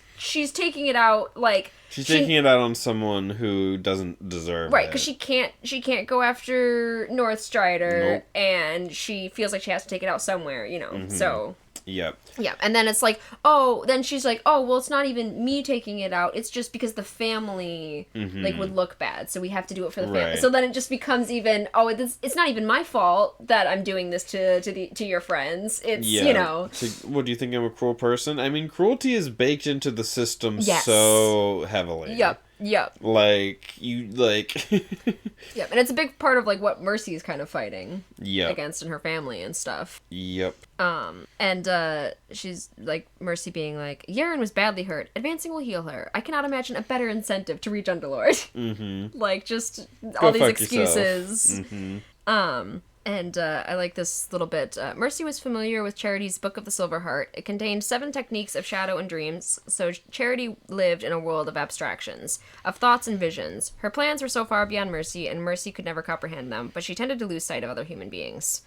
taking it out, like... She's taking it out on someone who doesn't deserve right, it. because she can't go after North Strider, nope. And she feels like she has to take it out somewhere, you know, so... Yep. Yeah, and then it's like, then she's like, well, it's not even me taking it out, it's just because the family, like, would look bad, so we have to do it for the family. So then it just becomes even, it's not even my fault that I'm doing this to your friends. It's, you know. So, what, do you think I'm a cruel person? I mean, cruelty is baked into the system so heavily. Yep. Like, you, like... Yep, and it's a big part of, like, what Mercy's kind of fighting yep. against in her family and stuff. Yep. And she's, like, Mercy being like, Yaren was badly hurt. Advancing will heal her. I cannot imagine a better incentive to reach Underlord. Like, just all these excuses. And I like this little bit. Mercy was familiar with Charity's Book of the Silver Heart. It contained 7 techniques of shadow and dreams, so Charity lived in a world of abstractions, of thoughts and visions. Her plans were so far beyond Mercy, and Mercy could never comprehend them, but she tended to lose sight of other human beings.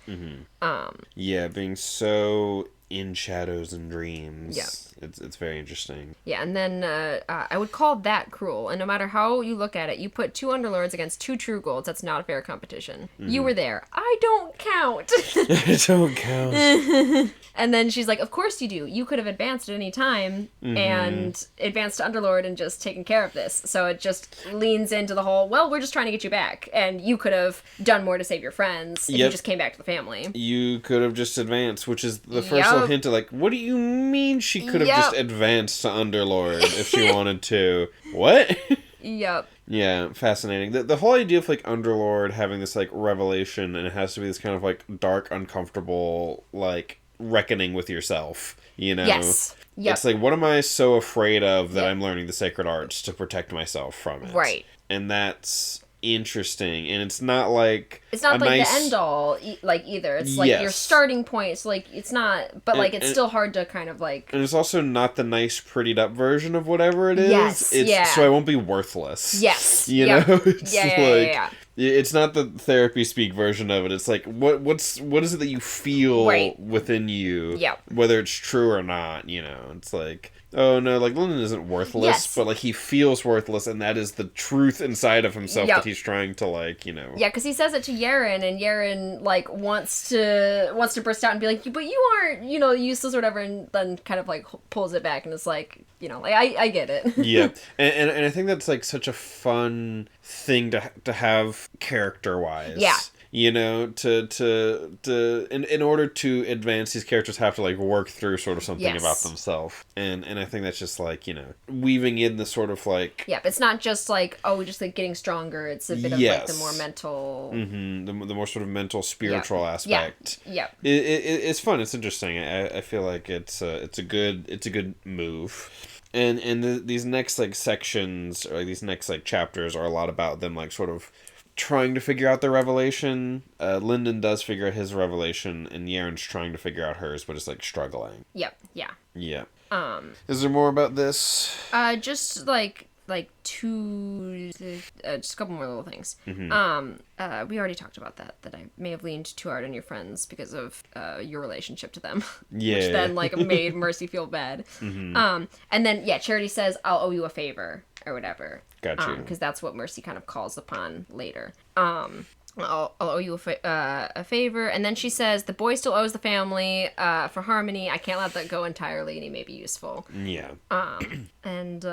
Yeah, being so in shadows and dreams. Yeah. It's very interesting. Yeah, and then I would call that cruel. And no matter how you look at it, you put 2 Underlords against 2 True Golds. That's not a fair competition. You were there. I don't count. I don't count. And then she's like, of course you do. You could have advanced at any time and advanced to Underlord and just taken care of this. So it just leans into the whole, well, we're just trying to get you back. And you could have done more to save your friends if you just came back to the family. You could have just advanced, which is the first little hint of, like, what do you mean she could have just advanced to Underlord if she wanted to? What? Yep. Yeah, fascinating. The whole idea of, like, Underlord having this, like, revelation, and it has to be this kind of, like, dark, uncomfortable, like, reckoning with yourself, you know? Yes. Yep. It's like, what am I so afraid of that I'm learning the sacred arts to protect myself from it? Right. And that's interesting, and it's not like the end all like either. It's like your starting point. It's like it's not, but like it's still hard to kind of like. And it's also not the nice, prettied up version of whatever it is. Yes, so I won't be worthless. Yes, you know. It's yeah. It's not the therapy speak version of it. It's like what is it that you feel within you? Yeah. Whether it's true or not, you know. It's like, oh no, like Lyndon isn't worthless, but like he feels worthless, and that is the truth inside of himself that he's trying to, like, you know. Yeah, because he says it to Yaren, and Yaren like wants to burst out and be like, but you aren't, you know, useless or whatever, and then kind of like pulls it back, and it's like, you know, like I get it. Yeah, and I think that's like such a fun thing to have character wise. Yeah. You know, in order to advance, these characters have to, like, work through sort of something about themselves. And I think that's just, like, you know, weaving in the sort of, like... Yeah, it's not just, like, just, like, getting stronger. It's a bit of, like, the more mental... The more sort of mental, spiritual aspect. Yeah. It's fun. It's interesting. I feel like it's a good move. And these next, like, sections, or these next, like, chapters are a lot about them, like, sort of trying to figure out their revelation. Lyndon does figure out his revelation, and Yaren's trying to figure out hers, but it's, like, struggling. Yep, yeah. Yeah. Is there more about this? Just, like just a couple more little things. We already talked about that I may have leaned too hard on your friends because of your relationship to them. Yeah. Which then, like, made Mercy feel bad. And then, Charity says, I'll owe you a favor, or whatever. Gotcha. Because that's what Mercy kind of calls upon later. I'll owe you a favor. And then she says, the boy still owes the family for harmony. I can't let that go entirely, and he may be useful. Yeah. And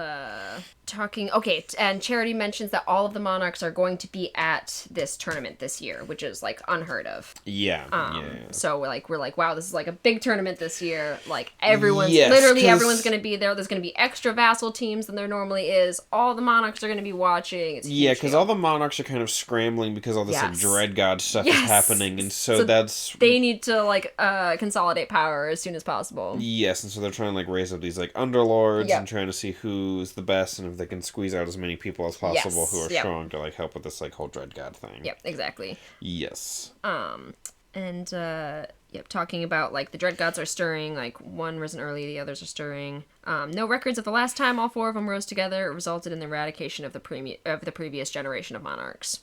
and Charity mentions that all of the monarchs are going to be at this tournament this year, which is, like, unheard of. Yeah. So we're like, wow, this is, like, a big tournament this year. Like, everyone's going to be there. There's going to be extra vassal teams than there normally is. All the monarchs are going to be watching. It's because all the monarchs are kind of scrambling because all this like Dread God stuff is happening, and so that's... They need to, like, consolidate power as soon as possible. Yes, and so they're trying to, like, raise up these, like, Underlords and trying to see who's the best and if they can squeeze out as many people as possible who are strong to, like, help with this, like, whole Dread God thing. Yep, exactly. Yes. Talking about, like, the Dread Gods are stirring, like, one risen early, the others are stirring. No records of the last time all 4 of them rose together. It resulted in the eradication of the previous generation of monarchs.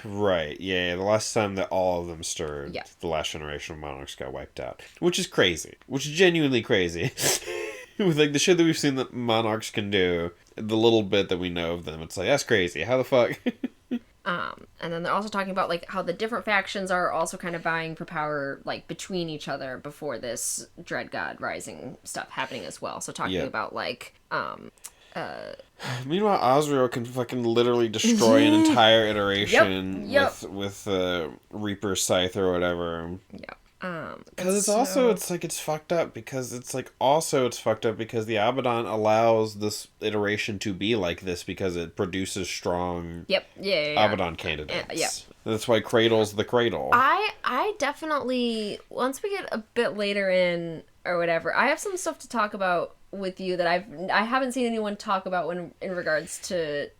Right, yeah, the last time that all of them stirred, the last generation of monarchs got wiped out. Which is crazy. Which is genuinely crazy. With, like, the shit that we've seen that monarchs can do, the little bit that we know of them, it's like, that's crazy. How the fuck? And then they're also talking about, like, how the different factions are also kind of vying for power, like, between each other before this Dread God Rising stuff happening as well. So talking about, like, Meanwhile, Osriel can fucking literally destroy an entire iteration with Reaper's Scythe or whatever. Yep. Because it's also, it's fucked up because it's fucked up because the Abaddon allows this iteration to be like this because it produces strong Abaddon candidates. That's why Cradle's the Cradle. I definitely, once we get a bit later in or whatever, I have some stuff to talk about with you that I haven't seen anyone talk about in regards to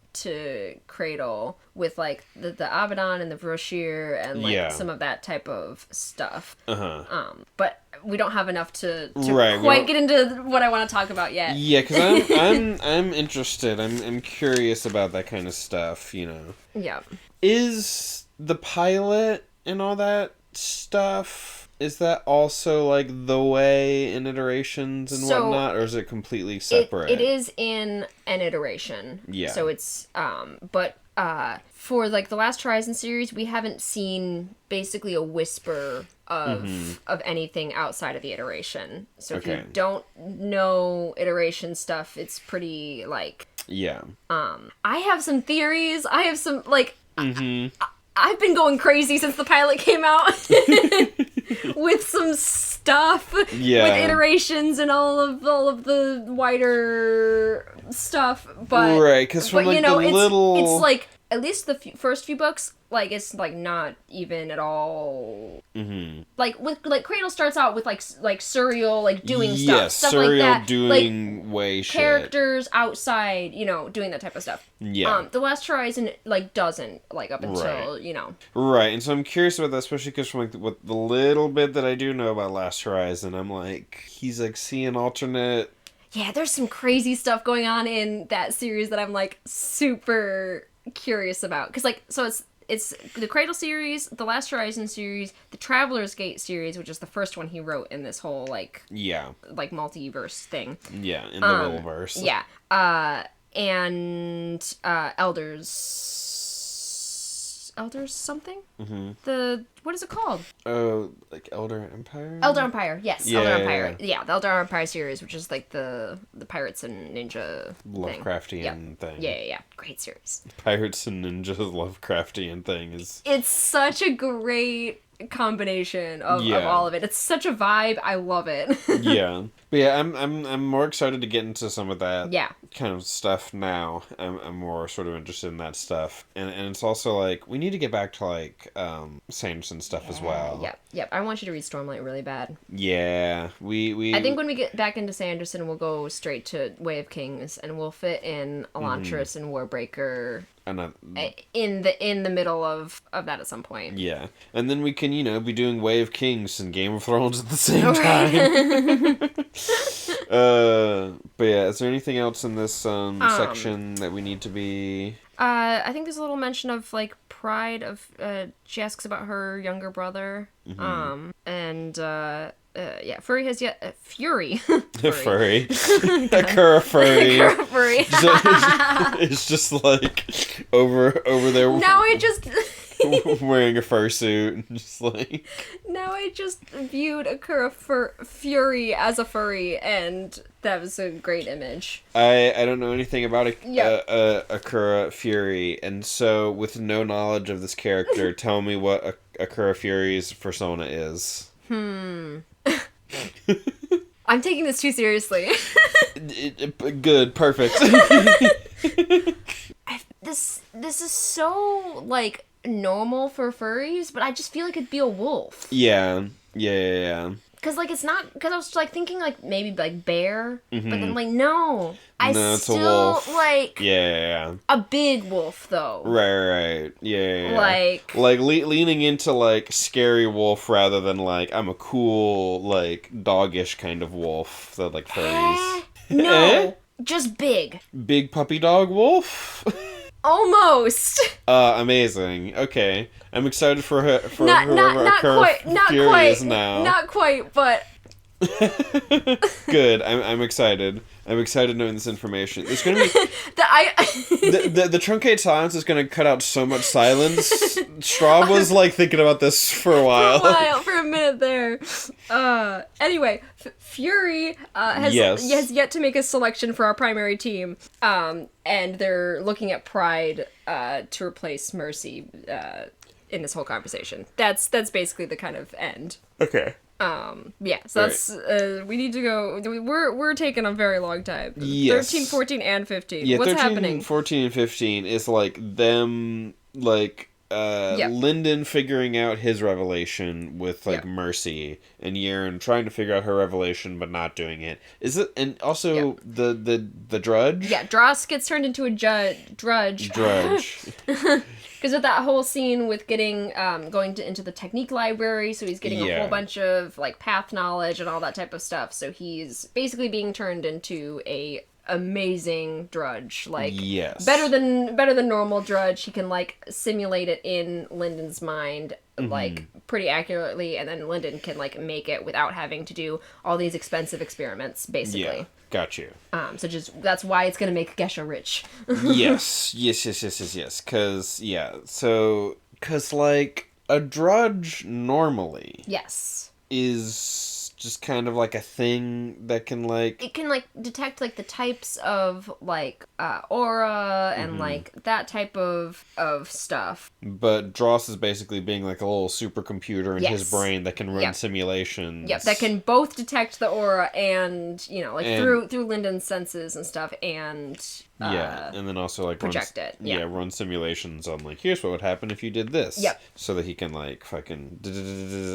Cradle with, like, the Abaddon and the Vroshir and, like, some of that type of stuff. But we don't have enough to quite get into what I want to talk about yet. Yeah, because I'm interested. I'm curious about that kind of stuff, you know. Yeah. Is the pilot and all that stuff... Is that also, like, the way in iterations and whatnot, or is it completely separate? It is in an iteration. Yeah. So it's, but for, like, the last Horizon series, we haven't seen basically a whisper of anything outside of the iteration. So if you don't know iteration stuff, it's pretty, like... Yeah. I have some theories. I have some, like... I've been going crazy since the pilot came out with some stuff with iterations and all of the wider stuff, but because from, like, it's like at least the first few books, like, it's, like, not even at all. Like, with, like, Cradle starts out with, like Suriel, like, doing stuff Suriel like that, doing like, way shit. Characters outside, you know, doing that type of stuff. Yeah. The Last Horizon, like, doesn't, like, up until, you know. Right, and so I'm curious about that, especially because from, like, what the little bit that I do know about Last Horizon, I'm like, he's, like, seeing alternate... Yeah, there's some crazy stuff going on in that series that I'm, like, super curious about. Because, like, so it's the Cradle series, the Last Horizon series, the Traveler's Gate series, which is the first one he wrote in this whole, like... Yeah. Like, multiverse thing. Yeah, in the Willverse. Yeah. And Elders something? What is it called? Like Elder Empire? Elder Empire, yes. Elder Empire. Yeah, the Elder Empire series, which is, like, the Pirates and Ninja Lovecraftian thing. Yeah. Great series. Pirates and Ninja Lovecraftian thing is... It's such a great combination of all of it. It's such a vibe. I love it. Yeah. But yeah, I'm more excited to get into some of that kind of stuff now. I'm more sort of interested in that stuff. And it's also, like, we need to get back to, like, Sanderson stuff as well. Yep. I want you to read Stormlight really bad. Yeah. I think when we get back into Sanderson, we'll go straight to Way of Kings, and we'll fit in Elantris and Warbreaker in the middle of that at some point. Yeah. And then we can, you know, be doing Way of Kings and Game of Thrones at the same time. But yeah, is there anything else in this section that we need to be... I think there's a little mention of, like, Pride of... she asks about her younger brother. Furry has yet... Fury. Furry. Akura Furry. Akura Furry. It's just, like, over there... Now I just... wearing a fursuit and just, like... Now I just viewed Akura Fury as a furry, and that was a great image. I don't know anything about Akura Fury, and so with no knowledge of this character, tell me what Akura Fury's persona is. I'm taking this too seriously. Good, perfect. This this is so, like, normal for furries, but I just feel like it'd be a wolf. Yeah. Yeah. Because, like, it's not... Because I was, like, thinking, like, maybe, like, bear. But then, like, no. No, it's a wolf. like... Yeah. A big wolf, though. Right. Yeah. Like... Like, leaning into, like, scary wolf rather than, like, I'm a cool, like, doggish kind of wolf that, like, furries. No. Just big. Big puppy dog wolf? Almost. Amazing. Okay. I'm excited for whoever Fury is now. Not quite, but... Good. I'm excited. I'm excited knowing this information. There's gonna be the truncate silence is gonna cut out so much silence. Straub was like thinking about this for a while. For a minute there. Anyway, Fury has yet to make a selection for our primary team. And they're looking at Pride to replace Mercy in this whole conversation. That's basically the kind of end. Okay. Yeah, so that's, we need to go, we're taking a very long time. Yes. 13, 14, and 15. Yeah, What's 13, happening? 14, and 15 is, like, them, like, Lyndon figuring out his revelation with, like, Mercy, and Yaren trying to figure out her revelation, but not doing it. Is it, and also, the Drudge? Yeah, Dross gets turned into a drudge. Because of that whole scene with getting, going into the technique library, so he's getting a whole bunch of, like, path knowledge and all that type of stuff, so he's basically being turned into a amazing drudge, like, better than normal drudge. He can, like, simulate it in Lyndon's mind, like, pretty accurately, and then Lyndon can, like, make it without having to do all these expensive experiments, basically. Yeah, got you. So just, that's why it's gonna make Gesha rich. Yes, cause, like, a drudge normally... Yes. ...is just kind of, like, a thing that can, like... It can, like, detect, like, the types of, like, aura and, like, that type of stuff. But Dross is basically being, like, a little supercomputer in his brain that can run simulations. Yep, that can both detect the aura and, you know, like, through Lyndon's senses and stuff, and... and then also, like, project it. Run simulations on, like, here's what would happen if you did this. Yep. So that he can, like, fucking...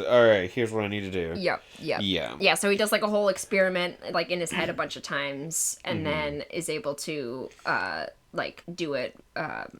Alright, here's what I need to do. Yep. Yeah, so he does, like, a whole experiment, like, in his head a bunch of times, and then is able to, like, do it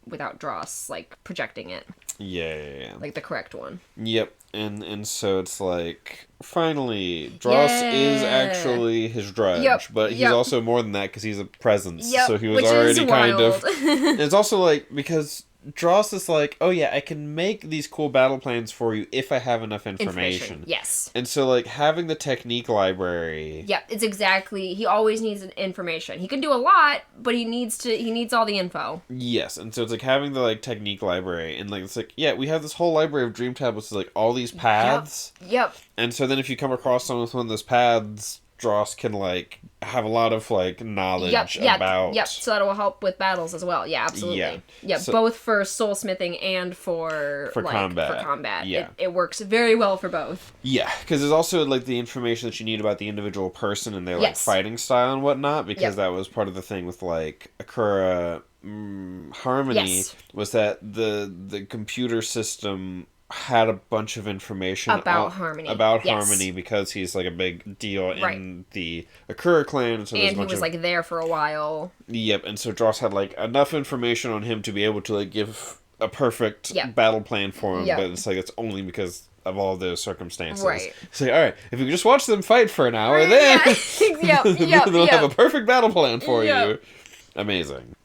without Dross, like, projecting it. Yeah. Like, the correct one. Yep. And so it's like, finally, Dross is actually his drudge, but he's also more than that because he's a presence. So he was already kind of... It's also like, because Dross is like, oh yeah, I can make these cool battle plans for you if I have enough information. Yes. And so, like, having the technique library... Yep, it's exactly... He always needs information. He can do a lot, but he needs all the info. Yes, and so it's like having the, like, technique library, and, like, it's like, yeah, we have this whole library of dream tablets with, like, all these paths. Yep. And so then if you come across someone with one of those paths... Dross can, like, have a lot of, like, knowledge about... Yep, so that will help with battles as well. Yeah, absolutely. Yeah, so, both for soulsmithing and for combat. Yeah. It works very well for both. Yeah, because there's also, like, the information that you need about the individual person and their, like, fighting style and whatnot, because that was part of the thing with, like, Akura Harmony, was that the computer system... had a bunch of information about Harmony. Harmony because he's like a big deal in the Akura clan. So and he was like there for a while. Yep, and so Dross had like enough information on him to be able to like give a perfect battle plan for him, but it's like it's only because of all those circumstances. Right. So like, alright, if you could just watch them fight for an hour, then they'll have a perfect battle plan for you. Amazing.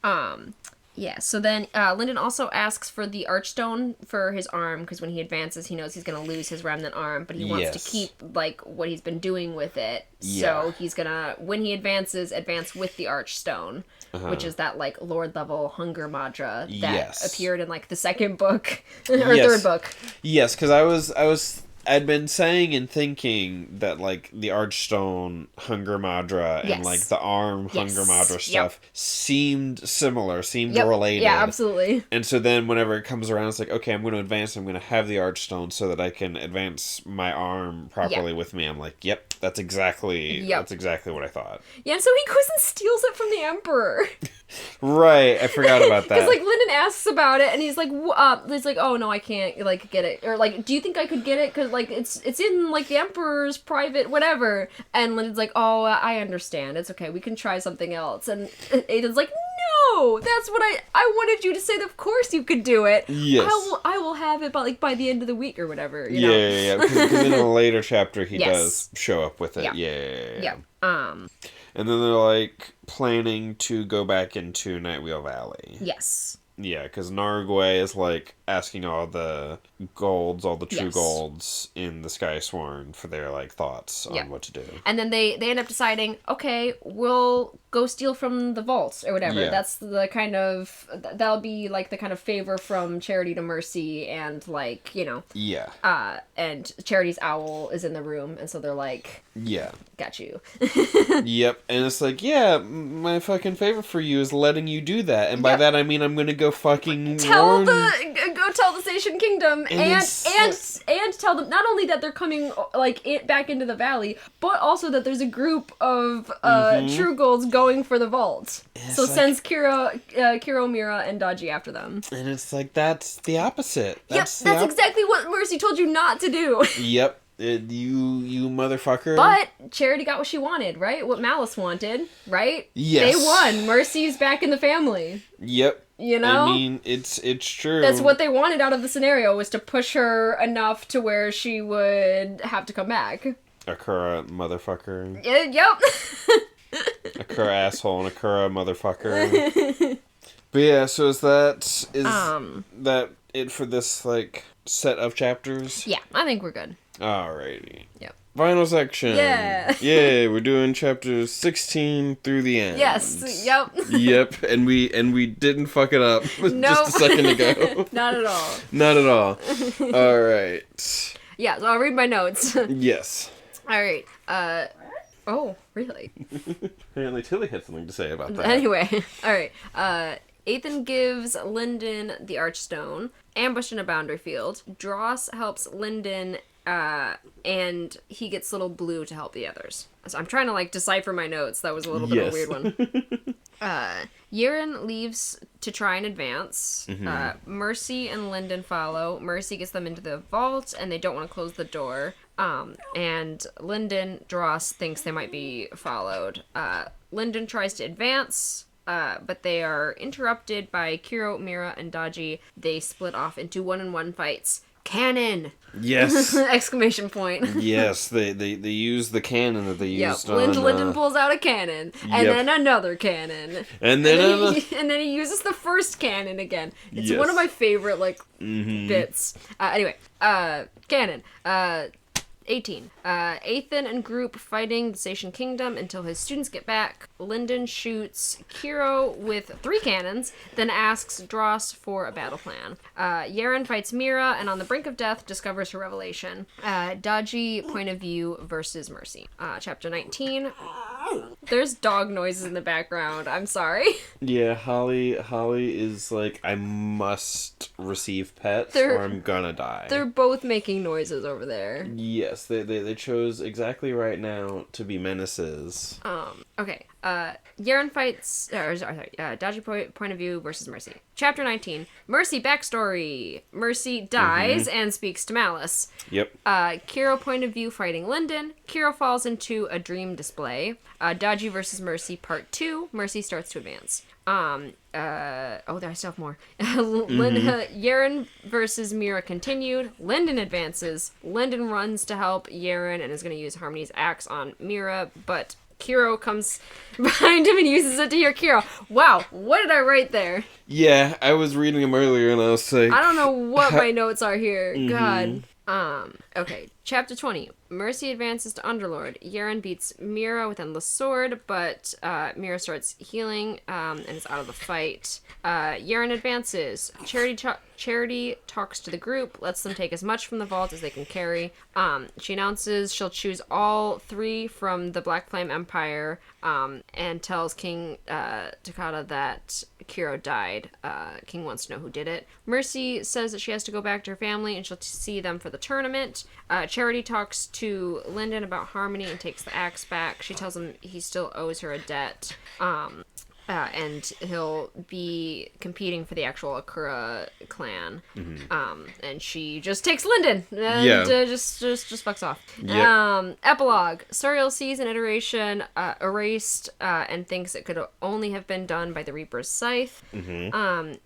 Yeah, so then Lyndon also asks for the Archstone for his arm, because when he advances, he knows he's going to lose his remnant arm, but he wants to keep, like, what he's been doing with it. So he's going to, when he advance with the Archstone, which is that, like, Lord-level Hunger Madra that appeared in, like, the second book, or third book. Yes, because I'd been saying and thinking that, like, the Archstone Hunger Madra and, like, the arm Hunger Madra stuff seemed similar, seemed related. Yeah, absolutely. And so then whenever it comes around, it's like, okay, I'm going to advance, I'm going to have the Archstone so that I can advance my arm properly with me. I'm like, yep, That's exactly Yep. that's exactly what I thought. Yeah, and so he goes and steals it from the Emperor. Right, I forgot about that. Because, like, Lyndon asks about it, and he's like, oh, no, I can't, like, get it. Or, like, do you think I could get it? Because, like, it's in, like, the Emperor's private whatever. And Lyndon's like, oh, I understand. It's okay. We can try something else. And Aiden's like, no! That's what I wanted you to say that of course you could do it. Yes. I will have it by the end of the week or whatever, you yeah, know? yeah, because in a later chapter he Yes. does show up with it. Yeah. Yeah. Yeah. And then they're, like, planning to go back into Nightwheel Valley. Yes. Yeah, because Nargwe is, like, asking all the true golds in the Skysworn for their, like, thoughts on what to do. And then they end up deciding, okay, we'll go steal from the vaults or whatever. Yeah. That's the kind of, that'll be, like, the kind of favor from Charity to Mercy and, like, you know. Yeah. And Charity's owl is in the room, and so they're like, Yeah. got you. Yep. And it's like, yeah, my fucking favor for you is letting you do that. And by that I mean I'm gonna go fucking Go tell the Station Kingdom and tell them not only that they're coming like back into the valley, but also that there's a group of true golds going for the vault. So like, sends Kiro, Mira, and Daji after them. And it's like that's the opposite. That's exactly what Mercy told you not to do. Yep. You motherfucker. But Charity got what she wanted, right? What Malice wanted, right? Yes. They won. Mercy's back in the family. Yep. You know? I mean, it's true. That's what they wanted out of the scenario, was to push her enough to where she would have to come back. Akura motherfucker. Yep. Akura asshole and Akura motherfucker. But yeah, so is that it for this, like, set of chapters? Yeah, I think we're good. Alrighty. Yep. Final section. Yeah. Yay, we're doing chapters 16 through the end. Yes, yep. Yep, and we didn't fuck it up just a second ago. Not at all. Not at all. Alright. Yeah, so I'll read my notes. Yes. Alright, oh, really? Apparently Tilly had something to say about that. Anyway, alright, Ethan gives Lyndon the Archstone, ambushed in a boundary field. Dross helps Lyndon, and he gets Little Blue to help the others. So I'm trying to, like, decipher my notes. That was a little bit of a weird one. Yeren leaves to try and advance. Mm-hmm. Mercy and Lyndon follow. Mercy gets them into the vault, and they don't want to close the door. And Lyndon, Dross thinks they might be followed. Lyndon tries to advance, but they are interrupted by Kiro, Mira, and Daji. They split off into one-on-one fights. Cannon! Yes! Exclamation point. Yes, they use the cannon that they used on... Lyndon pulls out a cannon, and then another cannon. And then he uses the first cannon again. It's one of my favorite, like, bits. Anyway, cannon. 18. Ethan and group fighting the Station Kingdom until his students get back. Lyndon shoots Kiro with 3 cannons, then asks Dross for a battle plan. Yeren fights Mira, and on the brink of death, discovers her revelation. Daji point of view versus Mercy. Chapter 19. There's dog noises in the background. I'm sorry. Yeah, Holly is like, I must receive pets or I'm gonna die. They're both making noises over there. Yes, they chose exactly right now to be menaces. Okay. Yeren fights... Daji point of view versus Mercy. Chapter 19. Mercy backstory. Mercy dies and speaks to Malice. Yep. Kiro point of view fighting Lyndon. Kiro falls into a dream display. Daji versus Mercy part 2. Mercy starts to advance. There I still have more. Yeren versus Mira continued. Lyndon advances. Lyndon runs to help Yeren and is going to use Harmony's axe on Mira, but Kiro comes behind him and uses it to heal Kiro. Wow, what did I write there? Yeah, I was reading them earlier and I was like... I don't know what my notes are here. God. Okay, chapter 20. Mercy advances to Underlord. Yeren beats Mira with Endless Sword, but Mira starts healing and is out of the fight. Yeren advances. Charity talks to the group, lets them take as much from the vault as they can carry. She announces she'll choose all 3 from the Black Flame Empire, and tells King Takada that Kiro died. King wants to know who did it. Mercy says that she has to go back to her family and she'll see them for the tournament. Charity talks to Lyndon about Harmony and takes the axe back. She tells him he still owes her a debt. And he'll be competing for the actual Akura clan. And she just takes Lyndon and just fucks off. Yep. Epilogue. Suriel sees an iteration erased and thinks it could only have been done by the Reaper's scythe.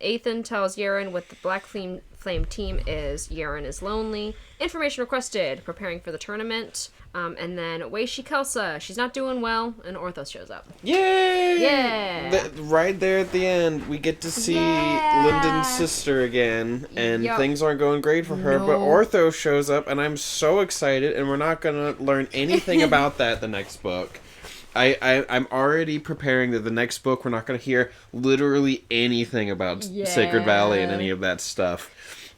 Ethan tells Yaren what the Black Flame team is. Yaren is lonely. Information requested. Preparing for the tournament. And then Weishi Kelsa. She's not doing well, and Orthos shows up. Yay! Yeah! Right there at the end, we get to see Lyndon's sister again, and things aren't going great for her, but Orthos shows up, and I'm so excited, and we're not going to learn anything about that the next book. I'm already preparing that the next book we're not going to hear literally anything about Sacred Valley and any of that stuff.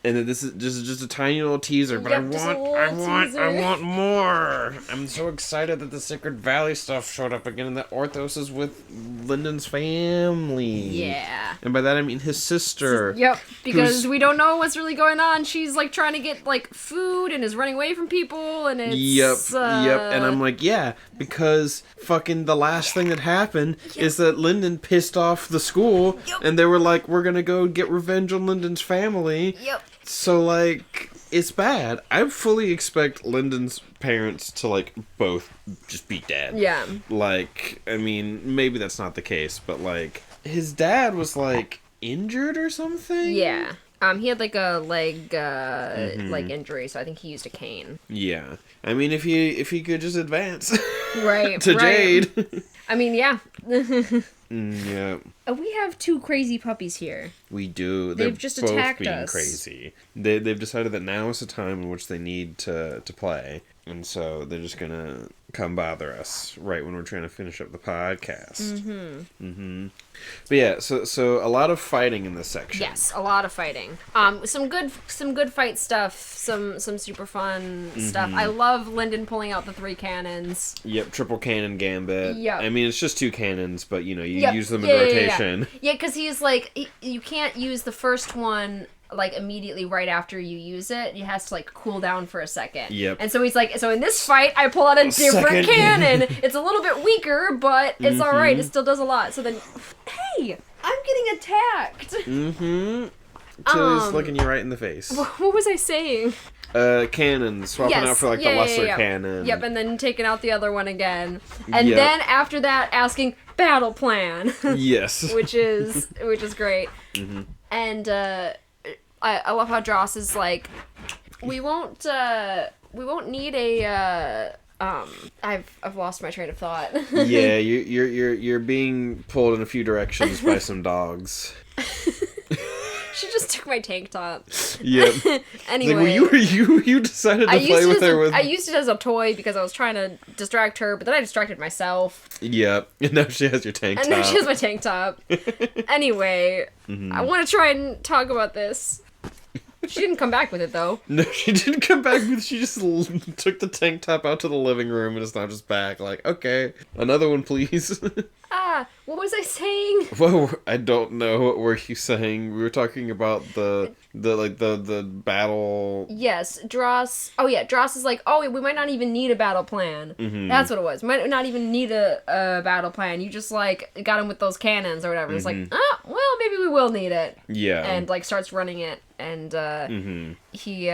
And then this is just a tiny little teaser, but I want more. I'm so excited that the Sacred Valley stuff showed up again and that Orthos is with Lyndon's family. Yeah. And by that I mean his sister. Because we don't know what's really going on. She's like trying to get like food and is running away from people and it's Yep. And I'm like, yeah, because fucking the last thing that happened is that Lyndon pissed off the school and they were like, we're gonna go get revenge on Lyndon's family. So, like, it's bad. I fully expect Lyndon's parents to, like, both just be dead. Yeah. Like, I mean, maybe that's not the case, but, like, his dad was, like, injured or something? Yeah. He had, like, a leg, like, injury, so I think he used a cane. Yeah. I mean, if he could just advance. Right. to Jade. I mean, yeah. Yeah. We have two crazy puppies here. We do. They've just attacked being us. Crazy. They've decided that now is the time in which they need to play. And so they're just gonna come bother us right when we're trying to finish up the podcast. But yeah, so a lot of fighting in this section. Yes, a lot of fighting. Some good fight stuff. Some super fun stuff. I love Lyndon pulling out the 3 cannons. Yep, triple cannon gambit. Yep. I mean, it's just 2 cannons, but you know, you use them in rotation. Yeah, because he's like, you can't use the first one like immediately right after you use it. It has to like cool down for a second. Yep. And so he's like, so in this fight, I pull out a different cannon. It's a little bit weaker, but it's all right. It still does a lot. So then, hey, I'm getting attacked. Till he's looking you right in the face. What was I saying? Cannons. Swapping out for like the lesser cannon. Yep, and then taking out the other one again. And then after that, asking battle plan. Yes. which is great. And I love how Dross is like, we won't need a I've lost my train of thought. Yeah, you're being pulled in a few directions by some dogs. She just took my tank top. Yep. Anyway, like, you decided to play with her with. I used it as a toy because I was trying to distract her, but then I distracted myself. Yep. And now she has your tank top. And now she has my tank top. Anyway, I want to try and talk about this. She didn't come back with it, though. No, she didn't come back with it. She just took the tank top out to the living room and is now just back. Like, okay, another one, please. What was I saying? Well, I don't know. What were you saying? We were talking about the battle. Yes, Dross. Oh yeah, Dross is like, oh, we might not even need a battle plan. That's what it was. We might not even need a battle plan. You just like got him with those cannons or whatever. It's like, well, maybe we will need it. Yeah. And like starts running it, and he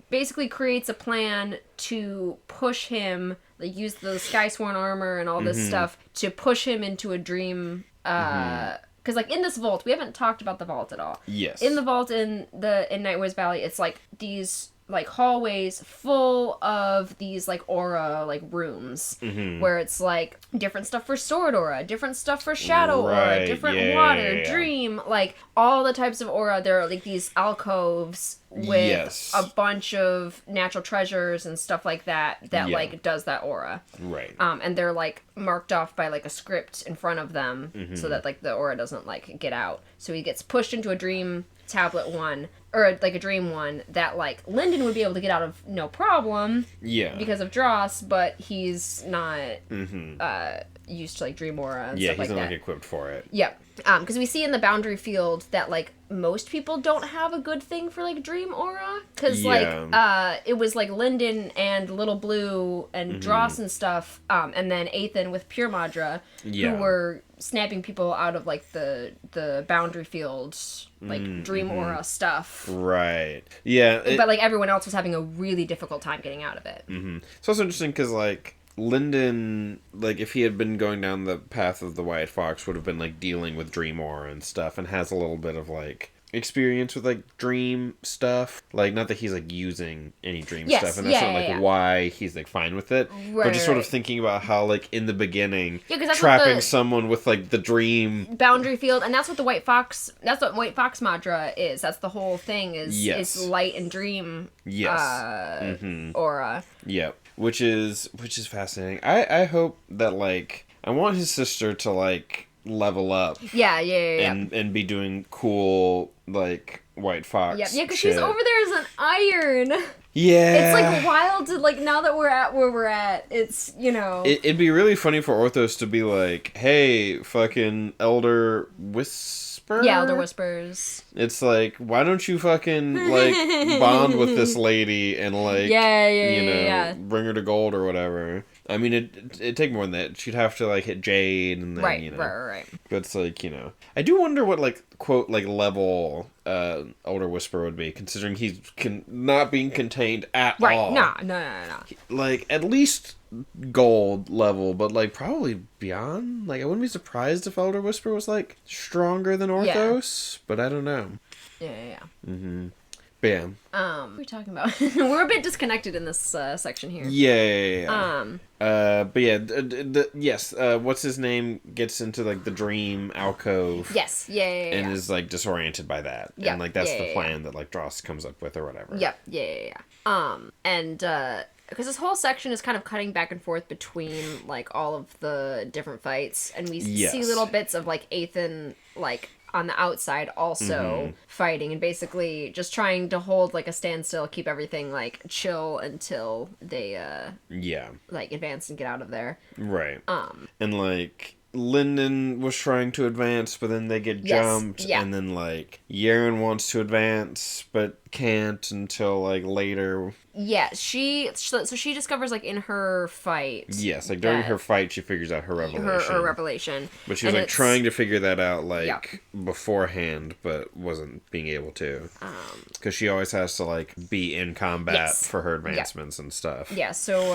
basically creates a plan to push him. Like use the Skysworn armor and all this stuff to push him into a dream. Because like in this vault, we haven't talked about the vault at all. Yes. In the vault in Nightware's Valley, it's like these like hallways full of these like aura like rooms where it's like different stuff for sword aura, different stuff for shadow aura, different water, dream, like all the types of aura. There are like these alcoves with a bunch of natural treasures and stuff like that like does that aura. Right. And they're like marked off by like a script in front of them so that like the aura doesn't like get out. So he gets pushed into a dream tablet one, or like a dream one that like Lyndon would be able to get out of no problem. Yeah. Because of Dross, but he's not used to, like, Dream Aura and yeah, stuff like that. he's not, like, equipped for it. Yep. Because we see in the Boundary Field that, like, most people don't have a good thing for, like, Dream Aura. Because, like, it was, like, Lyndon and Little Blue and Dross and stuff, and then Ethan with Pure Madra, who were snapping people out of, like, the Boundary Field, like, Dream Aura stuff. Right. Yeah. But, like, everyone else was having a really difficult time getting out of it. It's also interesting because, like, Lyndon, like, if he had been going down the path of the White Fox, would have been, like, dealing with Dream Aura and stuff, and has a little bit of, like, experience with, like, dream stuff. Like, not that he's, like, using any dream stuff, and that's not, like, why he's, like, fine with it. Right, but just sort of thinking about how, like, in the beginning, that's trapping someone with, like, the dream... Boundary Field, and that's what the White Fox... That's what White Fox Madra is. That's the whole thing, is light and dream aura. Yep. Which is fascinating. I hope that, like, I want his sister to, like, level up. Yeah. And be doing cool, like, White Fox. Yeah, because she's over there as an iron. Yeah. It's, like, wild to, like, now that we're at where we're at, it's, you know. It'd be really funny for Orthos to be like, hey, fucking Elder Whisper? Yeah, Elder Whispers. It's like, why don't you fucking, like, bond with this lady and, like, bring her to gold or whatever. I mean, it'd take more than that. She'd have to, like, hit Jade and then, Right. But it's like, I do wonder what, like, quote, like, level Elder Whisper would be, considering he's not being contained at all. Right, no. Like, at least gold level, but, like, probably beyond. Like, I wouldn't be surprised if Elder Whisper was, like, stronger than Orthos, but I don't know. Yeah. Bam. What are we talking about? We're a bit disconnected in this section here. Yeah. But yeah, yes. What's his name gets into, like, the dream alcove. Yes. Yeah. And is, like, disoriented by that. Yep. And, like, that's the plan that, like, Dross comes up with or whatever. Yep. Yeah. And because this whole section is kind of cutting back and forth between, like, all of the different fights, and we see little bits of, like, Ethan, like, on the outside also fighting and basically just trying to hold, like, a standstill, keep everything, like, chill until they like, advance and get out of there. Right. And, like, Lyndon was trying to advance, but then they get jumped, and then, like, Yaren wants to advance, but can't until, like, later. Yeah, she discovers, like, in her fight. Yes, like, during her fight, she figures out her revelation. Her revelation. But she was, like, trying to figure that out, like, beforehand, but wasn't being able to. Because she always has to, like, be in combat for her advancements and stuff. Yeah, so,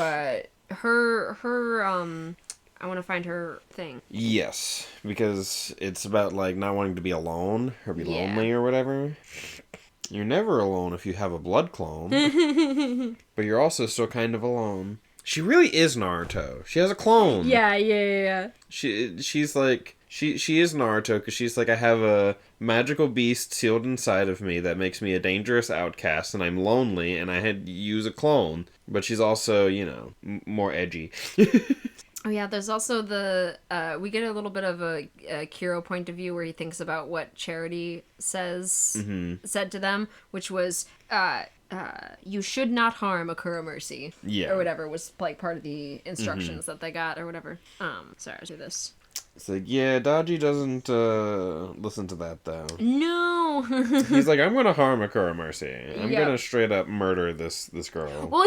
I want to find her thing. Yes, because it's about, like, not wanting to be alone or be lonely or whatever. You're never alone if you have a blood clone. But you're also still kind of alone. She really is Naruto. She has a clone. Yeah. She's like... She is Naruto because she's like, I have a magical beast sealed inside of me that makes me a dangerous outcast, and I'm lonely, and I had to use a clone. But she's also, more edgy. Oh yeah, there's also we get a little bit of a Kiro point of view where he thinks about what Charity said to them, which was, you should not harm Akura Mercy. Yeah. Or whatever was, like, part of the instructions that they got or whatever. Sorry, I'll do this. It's like, yeah, Dodgy doesn't listen to that, though. No! He's like, I'm gonna harm Akura Mercy. I'm gonna straight up murder this girl. Well,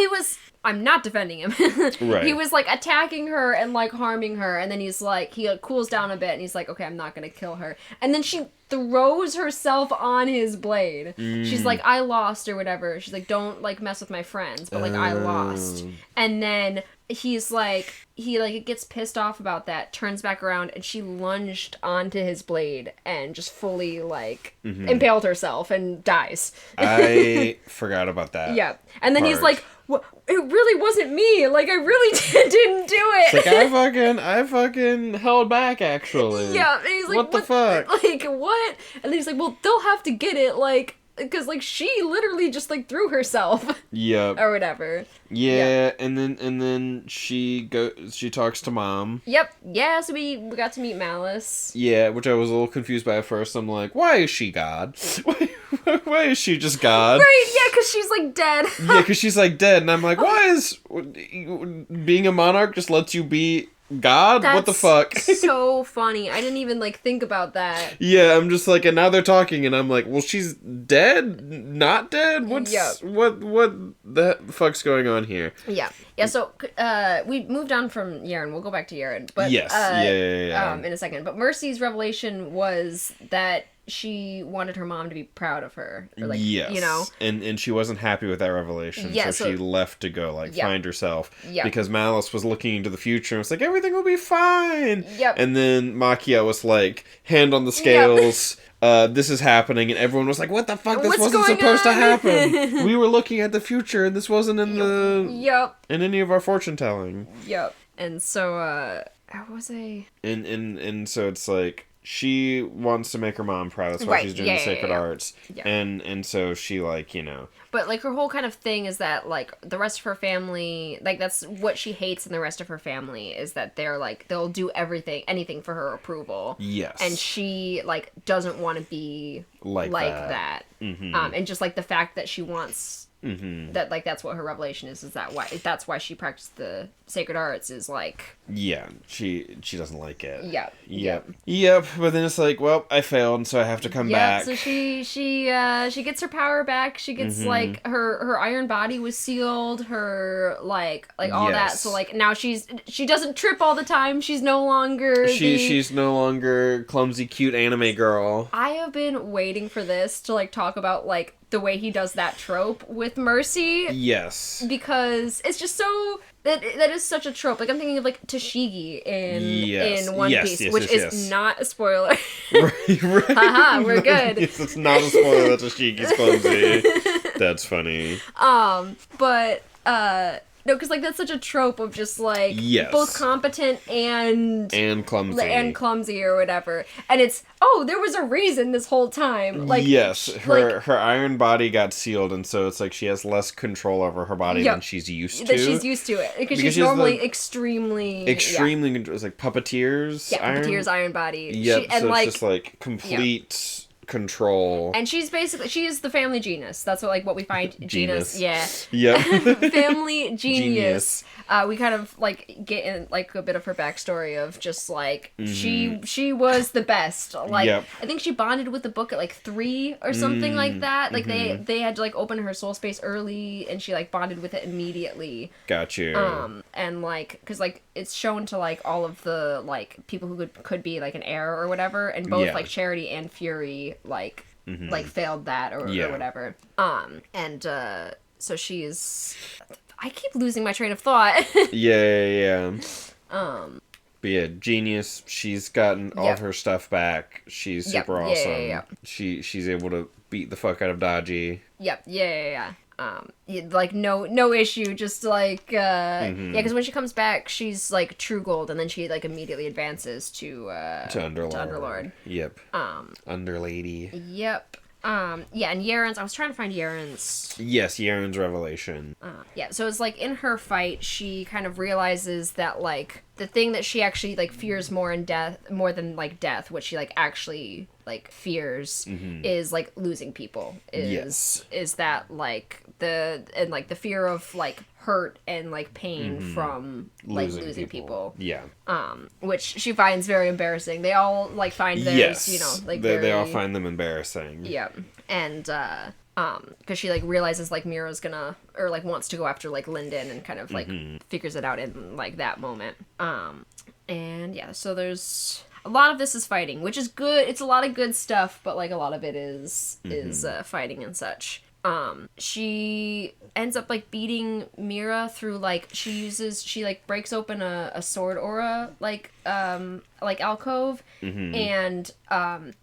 I'm not defending him. Right. He was, like, attacking her and, like, harming her, and then he's like, he cools down a bit, and he's like, okay, I'm not gonna kill her. And then she throws herself on his blade. She's like, I lost, or whatever. She's like, don't, like, mess with my friends, but, like, I lost. And then he's like, he gets pissed off about that, turns back around, and she lunged onto his blade and just fully, like, impaled herself and dies. I forgot about that. Yeah. And then he's like, well, it really wasn't me. Like, I really didn't do it. It's like, I fucking held back, actually. Yeah. And he's like, what the fuck? Like, what? And then he's like, well, they'll have to get it, like, because, like, she literally just, like, threw herself. Yep. Or whatever. Yeah, and then she talks to Mom. Yep. Yeah, so we got to meet Malice. Yeah, which I was a little confused by at first. I'm like, why is she God? Why is she just God? Right, yeah, because she's, like, dead. Yeah, because she's, like, dead. And I'm like, why is... Being a monarch just lets you be God? What the fuck? So funny. I didn't even, like, think about that. Yeah, I'm just like, and now they're talking, and I'm like, well, she's dead? Not dead? What the fuck's going on here? Yeah. Yeah, so, we moved on from Yaren. We'll go back to Yaren. But, yes. Yeah. In a second. But Mercy's revelation was that she wanted her mom to be proud of her. Or, like, yes. You know? And she wasn't happy with that revelation, yeah, so she left to go, like, find herself. Yeah. Because Malice was looking into the future and was like, everything will be fine! Yep. And then Makia was like, hand on the scales, this is happening, and everyone was like, what the fuck? This wasn't supposed to happen! We were looking at the future, and this wasn't in in any of our fortune telling. Yep. And so, how was I? And so it's like, she wants to make her mom proud. That's why she's doing the sacred arts. Yeah. And so she, like, you know. But, like, her whole kind of thing is that, like, the rest of her family, like, that's what she hates in the rest of her family, is that they're, like, they'll do anything for her approval. Yes. And she, like, doesn't want to be like that. Mm-hmm. And just, like, the fact that she wants... Mm-hmm. That, like, that's what her revelation is that's why she practiced the sacred arts, is, like... Yeah, she doesn't like it. Yep. But then it's like, well, I failed, so I have to come back. So she gets her power back. She gets like her iron body was sealed. Her like all that. So like now she doesn't trip all the time. She's no longer she's no longer clumsy, cute anime girl. I have been waiting for this to like talk about like the way he does that trope with Mercy. Yes. Because it's just so. That is such a trope. Like, I'm thinking of, like, Tashigi in One Piece, which is not a spoiler. Right. Haha, we're good. Yes, it's not a spoiler that Tashigi's clumsy. That's funny. But, no, because, like, that's such a trope of just, like, both competent and clumsy. And clumsy or whatever. And it's, there was a reason this whole time. Like, yes, her iron body got sealed, and so it's like she has less control over her body than she's used to. That she's used to it. Because she's normally extremely... It's like puppeteers. Yeah, puppeteers, iron body. Yep, so it's just like complete... control. And she is the family genius. That's what we find. Genius. Yeah. Yep. Family genius. We kind of like get in like a bit of her backstory of just like she was the best. Like I think she bonded with the book at like 3 or something like that. Like they had to like open her soul space early, and she like bonded with it immediately. Got you. And like because like it's shown to like all of the like people who could be like an heir or whatever, and both like Charity and Fury like failed that or whatever. So she's I keep losing my train of thought. Yeah. But yeah, genius. She's gotten all of her stuff back. She's super awesome. Yeah. She's able to beat the fuck out of Dodgy. Yep. Yeah. Like no issue, just like because when she comes back she's like true gold, and then she like immediately advances to Underlord. Yep. Underlady. Yep. And Yaren's, I was trying to find Yaren's. Yes, Yaren's revelation. So it's like in her fight she kind of realizes that like the thing that she actually like fears more than like death, what she like actually like fears is like losing people. Is that like the fear of like hurt and like pain from like losing people. Yeah. Which she finds very embarrassing. They all like find theirs, like they all find them embarrassing. Yeah. And because she like realizes like Mira's gonna or like wants to go after like Linden, and kind of like figures it out in like that moment. And yeah, so there's a lot of this is fighting, which is good. It's a lot of good stuff, but like a lot of it is fighting and such. She ends up like beating Mira through like she like breaks open a sword aura like alcove and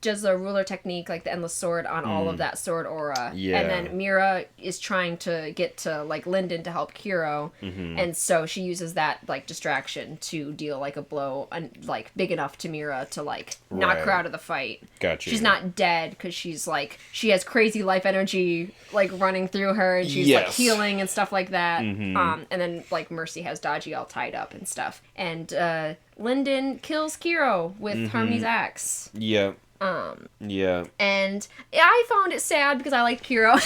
does the ruler technique, like the endless sword on all of that sword aura. Yeah. And then Mira is trying to get to like Linden to help Kiro, and so she uses that like distraction to deal like a blow like big enough to Mira to like knock her out of the fight. Gotcha. She's not dead because she's like she has crazy life energy like running through her, and she's like healing and stuff like that. And then like Mercy has Dodgy all tied up and stuff, and Linden kills Kiro with Harmony's axe. Yep. Yeah. And I found it sad because I like Kiro.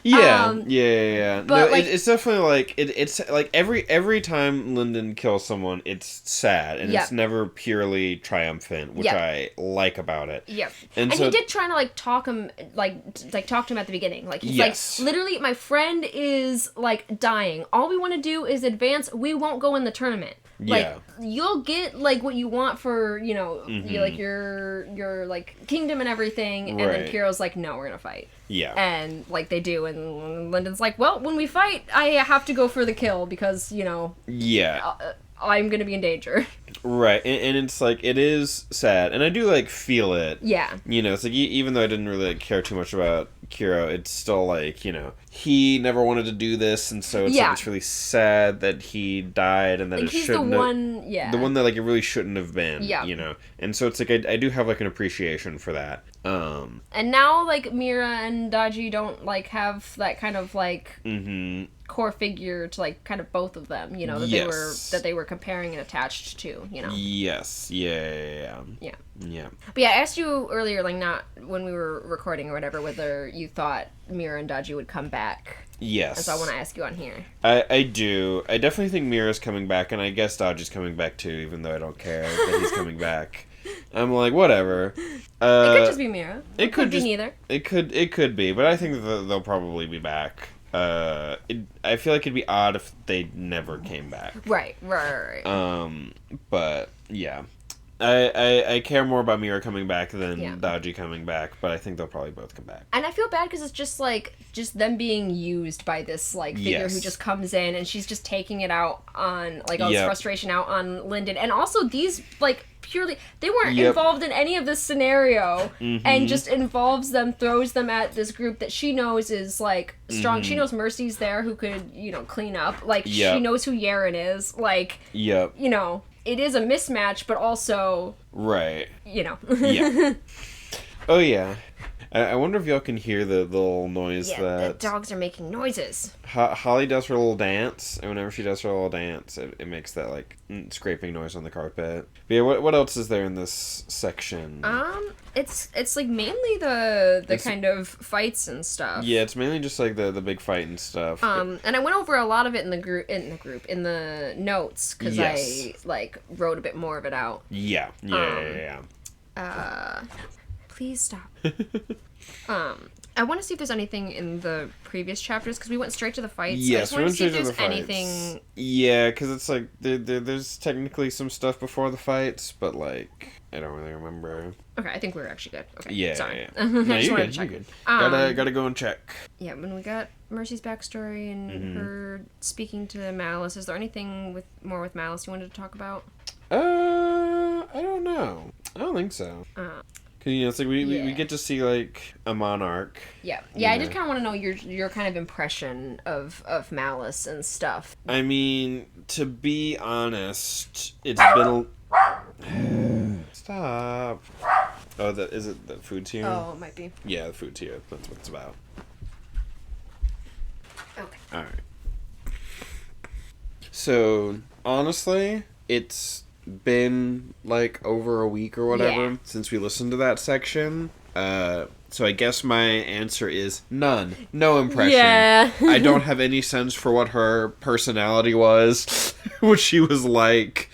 Yeah. But, no, it's definitely like it's like every time Lyndon kills someone, it's sad and it's never purely triumphant, which I like about it. Yep. And he did try to like talk him talk to him at the beginning. Like he's like, literally, my friend is like dying. All we want to do is advance. We won't go in the tournament. Like, you'll get, like, what you want for, you know, your like, kingdom and everything, and then Kiro's like, no, we're gonna fight. Yeah. And, like, they do, and Lyndon's like, well, when we fight, I have to go for the kill, because, you know... Yeah. I'm gonna be in danger. Right, and it's like, it is sad, and I do, like, feel it. Yeah. You know, it's like, even though I didn't really care too much about Kiro, it's still like, you know, he never wanted to do this, and so it's like, it's really sad that he died, and that like, it shouldn't have... the one that, like, it really shouldn't have been, yeah. You know? And so it's like, I do have, like, an appreciation for that. And now, like, Mira and Daji don't, like, have that kind of, like... core figure to like kind of both of them, you know, that they were comparing and attached to, you know. Yes. Yeah. But yeah, I asked you earlier, like not when we were recording or whatever, whether you thought Mira and Daji would come back. Yes. And so I want to ask you on here. I do. I definitely think Mira's coming back, and I guess Daji's coming back too, even though I don't care that he's coming back. I'm like, whatever. It could just be Mira. It could be neither. It could be, but I think that they'll probably be back. I feel like it'd be odd if they never came back. Right. But yeah, I care more about Mira coming back than Daji coming back, but I think they'll probably both come back. And I feel bad because it's just them being used by this like figure who just comes in and she's just taking it out on like all this frustration out on Lyndon, and also these like. Purely, they weren't involved in any of this scenario, and just involves them, throws them at this group that she knows is like strong. She knows Mercy's there, who could clean up. Like she knows who Yaren is. Like you know, it is a mismatch, but also you know. Oh yeah. I wonder if y'all can hear the little noise that... the dogs are making noises. Holly does her little dance, and whenever she does her little dance, it makes that, like, scraping noise on the carpet. But yeah, what else is there in this section? It's like, mainly the kind of fights and stuff. Yeah, it's mainly just, like, the big fight and stuff. And I went over a lot of it in the notes, because I, like, wrote a bit more of it out. Yeah. Please stop. I want to see if there's anything in the previous chapters, because we went straight to the fights. Yes, we went straight to the fights. Anything... Yeah, because it's like, there's technically some stuff before the fights, but like, I don't really remember. Okay, I think we're actually good. Okay, yeah, sorry. Yeah. No, you're good, you're good. Gotta go and check. Yeah, when we got Mercy's backstory and her speaking to Malice, is there anything with Malice you wanted to talk about? I don't know. I don't think so. Cause it's like we get to see like a monarch. Yeah. I did kind of want to know your kind of impression of Malice and stuff. I mean, to be honest, it's been Stop. Oh, is it the food's here? Oh, it might be. Yeah, the food's here. That's what it's about. Okay. All right. So honestly, it's been like over a week or whatever since we listened to that section. So I guess my answer is none. No impression. Yeah. I don't have any sense for what her personality was, what she was like,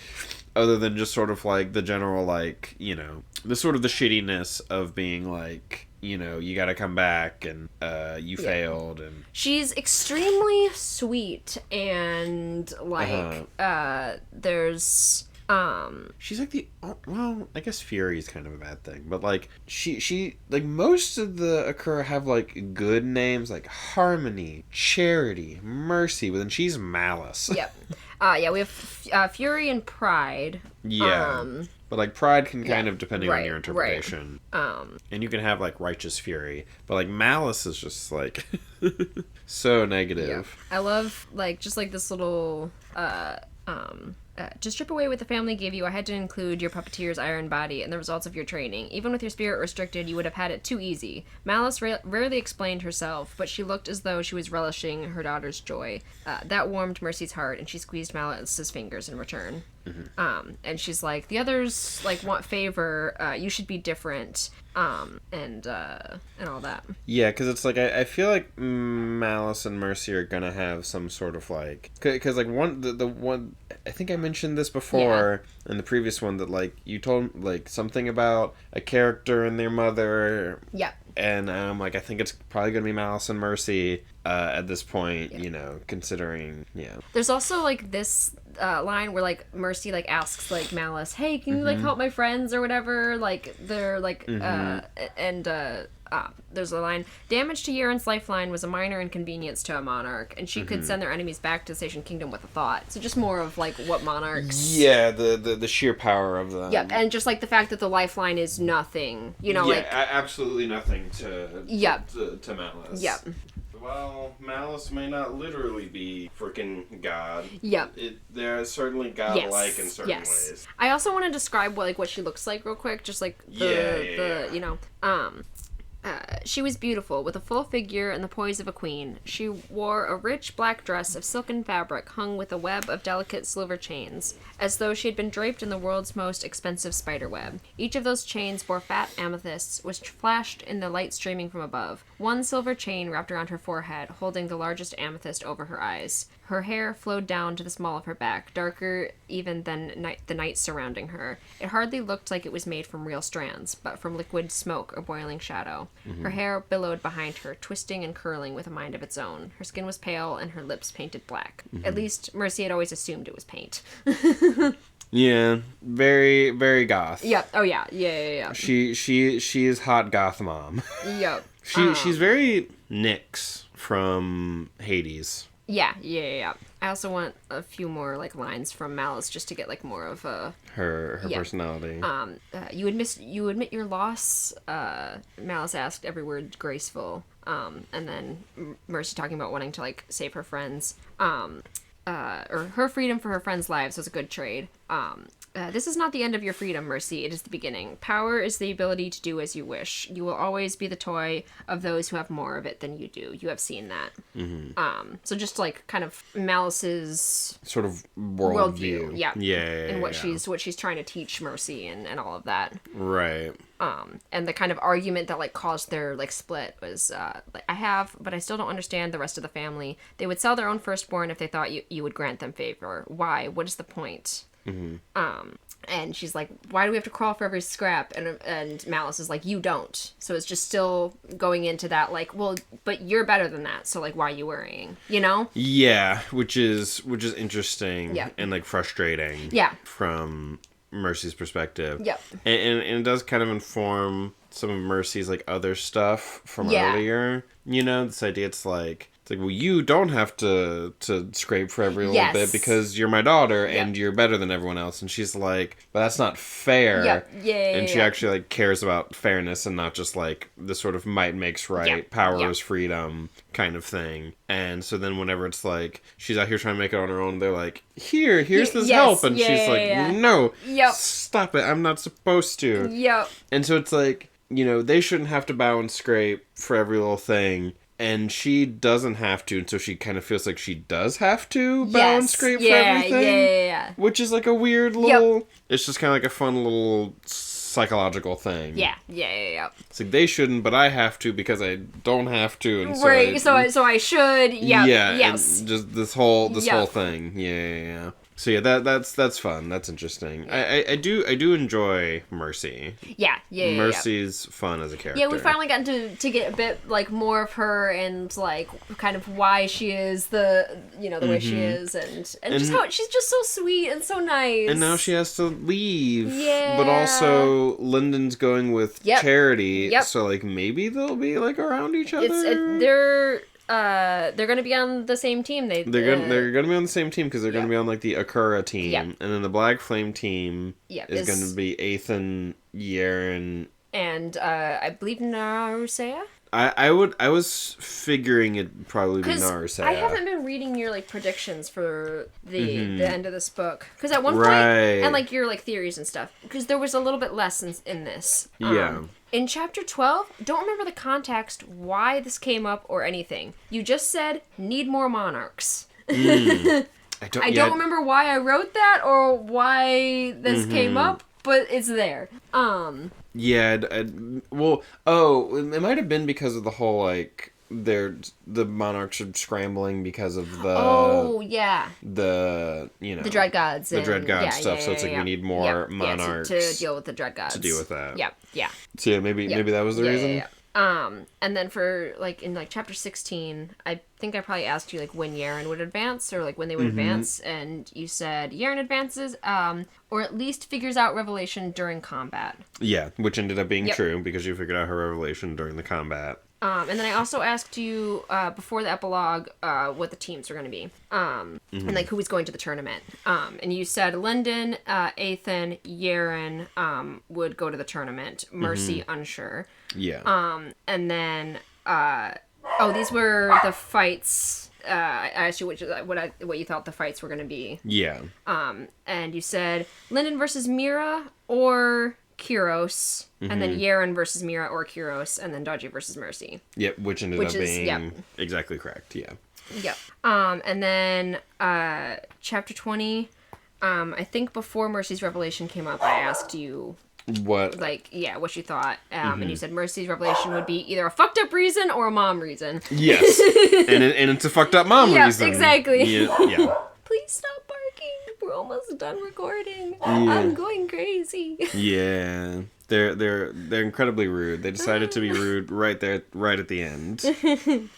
other than just sort of like the general, like, you know, the sort of the shittiness of being like, you know, you gotta come back and you failed. And she's extremely sweet and like there's she's like well, I guess fury is kind of a bad thing, but like she like most of the Akura have like good names like Harmony, Charity, Mercy, but then she's Malice. Yep. We have Fury and Pride. Yeah. But like Pride can kind of, depending on your interpretation. And you can have like Righteous Fury, but like Malice is just like so negative. Yeah. I love like just like this little to strip away what the family gave you, I had to include your puppeteer's iron body and the results of your training. Even with your spirit restricted, you would have had it too easy. Malice rarely explained herself, but she looked as though she was relishing her daughter's joy. That warmed Mercy's heart, and she squeezed Malice's fingers in return. And she's like, the others like want favor. You should be different. And all that. Yeah, because it's like I feel like Malice and Mercy are gonna have some sort of like, because like the one I think I mentioned this before in the previous one that like you told like something about a character and their mother. Yeah. And I'm like, I think it's probably gonna be Malice and Mercy at this point, you know, considering There's also like this line where like Mercy like asks like Malice, hey, can you like help my friends or whatever, like they're like there's a line, damage to Yaren's lifeline was a minor inconvenience to a monarch, and she could send their enemies back to the Station Kingdom with a thought. So just more of like what monarchs, the sheer power of them. And just like the fact that the lifeline is nothing, you know, like absolutely nothing to Malice. Well, Malice may not literally be freaking God. They're certainly godlike in certain ways. I also want to describe what she looks like real quick, just like the you know, she was beautiful, with a full figure and the poise of a queen. She wore a rich black dress of silken fabric hung with a web of delicate silver chains, as though she had been draped in the world's most expensive spider web. Each of those chains bore fat amethysts, which flashed in the light streaming from above. One silver chain wrapped around her forehead, holding the largest amethyst over her eyes. Her hair flowed down to the small of her back, darker even than the night surrounding her. It hardly looked like it was made from real strands, but from liquid smoke or boiling shadow. Her hair billowed behind her, twisting and curling with a mind of its own. Her skin was pale, and her lips painted black. At least, Mercy had always assumed it was paint. Yeah, very, very goth. Yep. Oh yeah. She is hot goth mom. Yep. She's very Nyx from Hades. Yeah. I also want a few more like lines from Malice just to get like more of her personality. You admit your loss. Malice asked, every word graceful. And then Mercy talking about wanting to like save her friends. Or her freedom for her friends' lives was a good trade. This is not the end of your freedom, Mercy. It is the beginning. Power is the ability to do as you wish. You will always be the toy of those who have more of it than you do. You have seen that. So just like kind of Malice's sort of worldview. Yeah. And what she's she's trying to teach Mercy and all of that. Right. And the kind of argument that like caused their like split was like, I have, but I still don't understand the rest of the family. They would sell their own firstborn if they thought you would grant them favor. Why? What is the point? And she's like, why do we have to crawl for every scrap? And Malice is like, you don't. So it's just still going into that like, well, but you're better than that, so like why are you worrying, you know? Yeah, which is interesting and like frustrating from Mercy's perspective. And it does kind of inform some of Mercy's like other stuff from earlier, you know, this idea it's like, well, you don't have to scrape for every little bit because you're my daughter and you're better than everyone else. And she's like, but that's not fair. And she actually like cares about fairness and not just like the sort of might makes right, power is freedom kind of thing. And so then whenever it's like she's out here trying to make it on her own, they're like, here's this help. And she's like, no, stop it. I'm not supposed to. And so it's like, you know, they shouldn't have to bow and scrape for every little thing. And she doesn't have to, and so she kind of feels like she does have to bow and scrape for everything. Which is like a weird little... It's just kind of like a fun little psychological thing. It's like, they shouldn't, but I have to because I don't have to. And so I should. And just this whole thing. So yeah, that's fun. That's interesting. I do enjoy Mercy. Mercy's fun as a character. Yeah, we finally gotten to get a bit like more of her and like kind of why she is the way she is and just how she's just so sweet and so nice. And now she has to leave. But also Lyndon's going with Charity. So like maybe they'll be like around each other. They're gonna be on the same team. They're gonna be on the same team because they're gonna be on like the Akura team, and then the Black Flame team is gonna be Ethan, Yaren, and I believe Narusea. I was figuring it'd probably be Narusea. I haven't been reading your like predictions for the end of this book because at one point and like your like theories and stuff because there was a little bit less in this. In chapter 12, don't remember the context, why this came up or anything. You just said, need more monarchs. I don't remember why I wrote that or why this came up, but it's there. Yeah, well, it might have been because of the whole, like, the monarchs are scrambling because of the the Dread Gods. The Dread Gods stuff, so it's like we need more monarchs to deal with the Dread Gods. To deal with that. Yeah. So yeah, maybe that was the reason? Yeah. And then for, like, in, like, chapter 16, I think I probably asked you, like, when Yaren would advance, or, like, when they would advance, and you said Yaren advances, or at least figures out Revelation during combat. Yeah, which ended up being true, because you figured out her Revelation during the combat. And then I also asked you, before the epilogue, what the teams were going to be, and, like, who was going to the tournament. And you said Lyndon, Athan, Yaren, would go to the tournament, Mercy, unsure. Yeah. And then, these were the fights. I asked you what you thought the fights were going to be. Yeah. And you said Lyndon versus Mira or Kyros, and then Yaren versus Mira or Kyros, and then Dodgy versus Mercy. Yep, which ended up being exactly correct. Yeah. Yep. And then chapter 20. I think before Mercy's Revelation came up, I asked you what you thought, and you said Mercy's Revelation would be either a fucked up reason or a mom reason. Yes, and it's a fucked up mom reason. Exactly. Yeah. Please stop barking. We're almost done recording. I'm going crazy. Yeah, they're incredibly rude. They decided to be rude right at the end.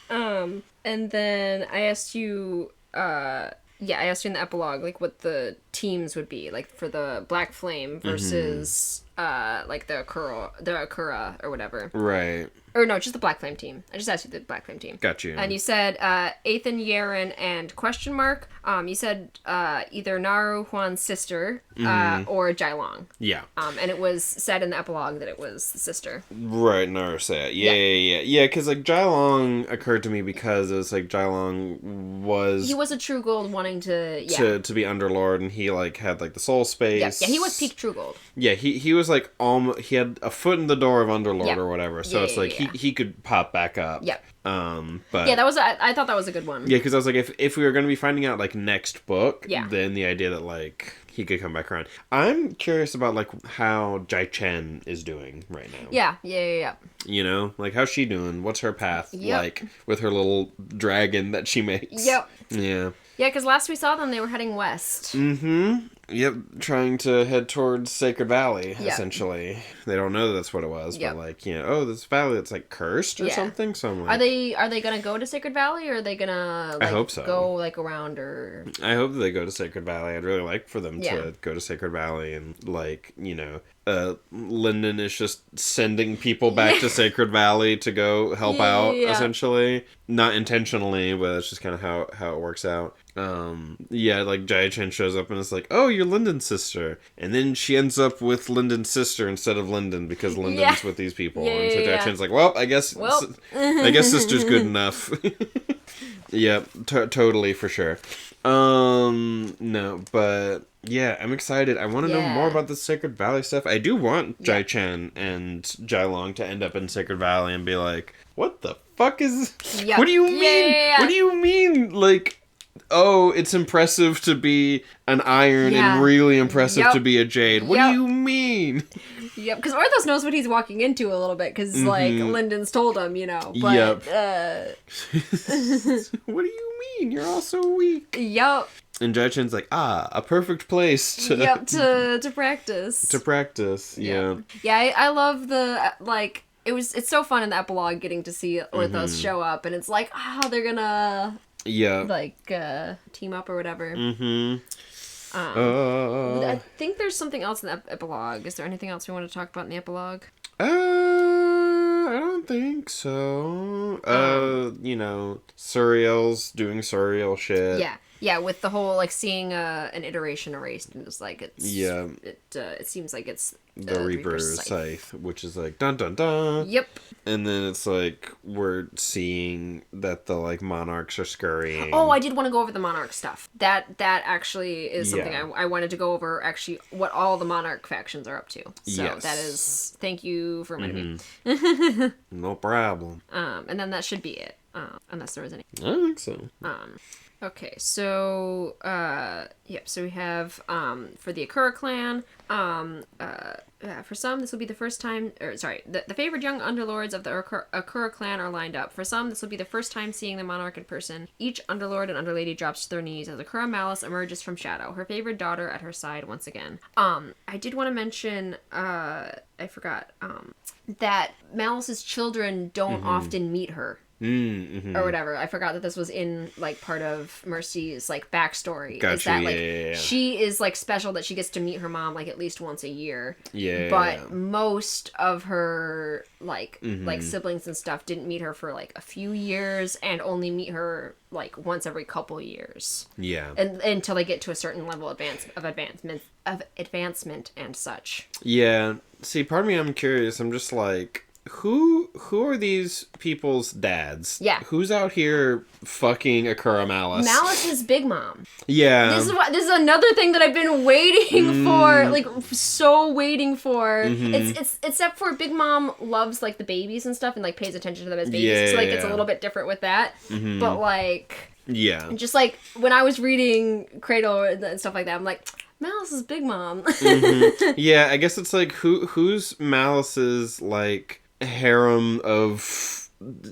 And then I asked you. I asked you in the epilogue, like, what the teams would be, like, for the Black Flame versus, like, the Akura, or whatever. Right. Or no, just the Black Flame team. I just asked you the Black Flame team. Got you. And you said, Athan, Yaren, and question mark. You said, either Naru Huan's sister, or Jailong. Yeah. And it was said in the epilogue that it was the sister. Right, Naru said. Yeah, because, like, Jailong occurred to me because it was, like, Jailong was... He was a True Gold wanting to be Underlord, and he, like, had, like, the soul space. Yeah, he was peak True Gold. Yeah, he was, like, he had a foot in the door of Underlord or whatever, so it's like, he could pop back up. Yep. But yeah, I thought that was a good one. Yeah, because I was like, if we were going to be finding out, like, next book, Yeah. then the idea that, like, he could come back around. I'm curious about, like, how Jai Chen is doing right now. Yeah. You know? Like, how's she doing? What's her path like with her little dragon that she makes? Yep. Yeah. Yeah, because last we saw them, they were heading west. Mm-hmm. Yep, trying to head towards Sacred Valley, essentially. They don't know that's what it was, but, like, you know, this valley that's, like, cursed or something, so I'm like... Are they gonna go to Sacred Valley, or are they gonna, like, I hope so. go, like, around, or... I hope that they go to Sacred Valley. I'd really like for them to go to Sacred Valley and, like, you know... Lyndon is just sending people back to Sacred Valley to go help out, essentially. Not intentionally, but that's just kind of how it works out. Like, Jai Chen shows up and it's like, oh, you're Lyndon's sister. And then she ends up with Lyndon's sister instead of Lyndon because Lyndon's with these people. And so Jai Chen's like, I guess sister's good enough. Yep, totally, for sure. No, but... Yeah, I'm excited. I want to know more about the Sacred Valley stuff. I do want Jai Chen and Jailong to end up in Sacred Valley and be like, what the fuck is... What do you mean? What do you mean? Like, oh, it's impressive to be an iron and really impressive to be a jade. What do you mean? Yep, because Orthos knows what he's walking into a little bit, because, like, Lyndon's told him, you know, but... What do you mean? You're all so weak. Yep. And Jai Chen's like, a perfect place to... Yep, to practice. To practice, yeah. Yeah, I love the, like, it's so fun in the epilogue getting to see Orthos show up, and it's like, they're gonna... Yeah. Like, team up or whatever. I think there's something else in the epilogue. Is there anything else we want to talk about in the epilogue? I don't think so. You know, Suriel's doing Suriel shit. Yeah, with the whole, like, seeing an iteration erased, and it's like, it's... Yeah. It seems like it's... The Reaper's Scythe, which is like, dun dun dun. Yep. And then it's like, we're seeing that the, like, monarchs are scurrying. Oh, I did want to go over the monarch stuff. That actually is something I wanted to go over, actually, what all the monarch factions are up to. So that is... Thank you for reminding me. No problem. And then that should be it. Unless there was any. I don't think so. Okay, so so we have for the Akura clan, for some this will be the first time, the favored young underlords of the Akura clan are lined up. For some, this will be the first time seeing the monarch in person. Each underlord and underlady drops to their knees as Akura Malice emerges from shadow, her favored daughter at her side once again. I did want to mention, I forgot, that Malice's children don't often meet her. Or whatever. I forgot that this was in, like, part of Mercy's, like, backstory. Gotcha, is that, like, yeah. she is, like, special that she gets to meet her mom, like, at least once a year. Yeah. But most of her, like, like, siblings and stuff didn't meet her for, like, a few years and only meet her, like, once every couple years. Yeah. And until they get to a certain level of advancement and such. Yeah. See, part of me, I'm curious. I'm just like... Who are these people's dads? Yeah. Who's out here fucking Akura Malice? Malice's big mom. Yeah. This is another thing that I've been waiting for, like, so waiting for. It's except for Big Mom loves, like, the babies and stuff and, like, pays attention to them as babies. Yeah, so, like, it's a little bit different with that. But, like... Yeah. Just, like, when I was reading Cradle and stuff like that, I'm like... Malice's Big Mom. Yeah, I guess it's, like, who's Malice's, like... harem of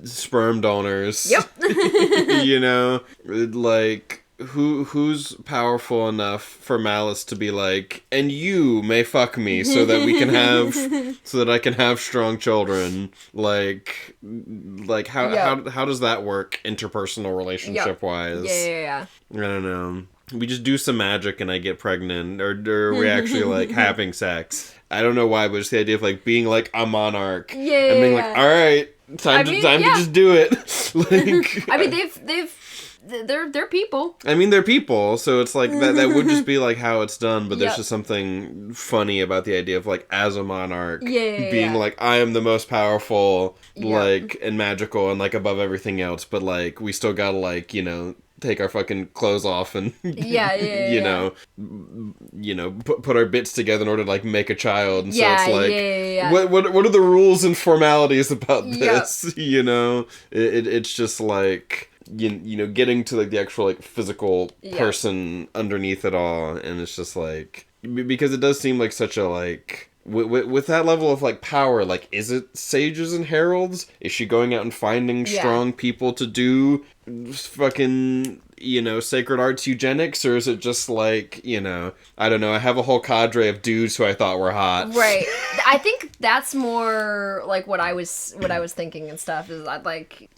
sperm donors. Yep. You know, like who's powerful enough for Malice to be like, and you may fuck me so that we can have so that I can have strong children. Like how does that work interpersonal relationship wise? Yeah. I don't know. We just do some magic and I get pregnant, or we actually like having sex. I don't know why, but just the idea of like being like a monarch and being like, all right, time to just do it. Like, I mean, they're people. I mean, they're people, so it's like that would just be like how it's done. But there's just something funny about the idea of like as a monarch being like, I am the most powerful, like, and magical and like above everything else. But like we still gotta like take our fucking clothes off and you know put our bits together in order to like make a child, and so it's like what are the rules and formalities about this? It's just like getting to like the actual like physical person underneath it all, and it's just like, because it does seem like such a like with that level of like power, like, is it sages and heralds? Is she going out and finding strong people to do fucking sacred arts eugenics, or is it just like I don't know, I have a whole cadre of dudes who I thought were hot, right? I think that's more like what I was thinking and stuff, is like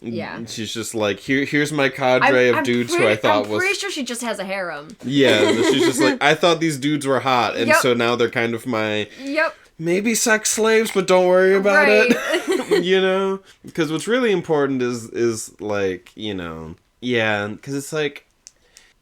she's just like, here's my cadre of dudes who I thought was... I'm pretty sure she just has a harem. Yeah, she's just like, I thought these dudes were hot, and so now they're kind of my maybe sex slaves, but don't worry about it. Because what's really important is like, because it's like,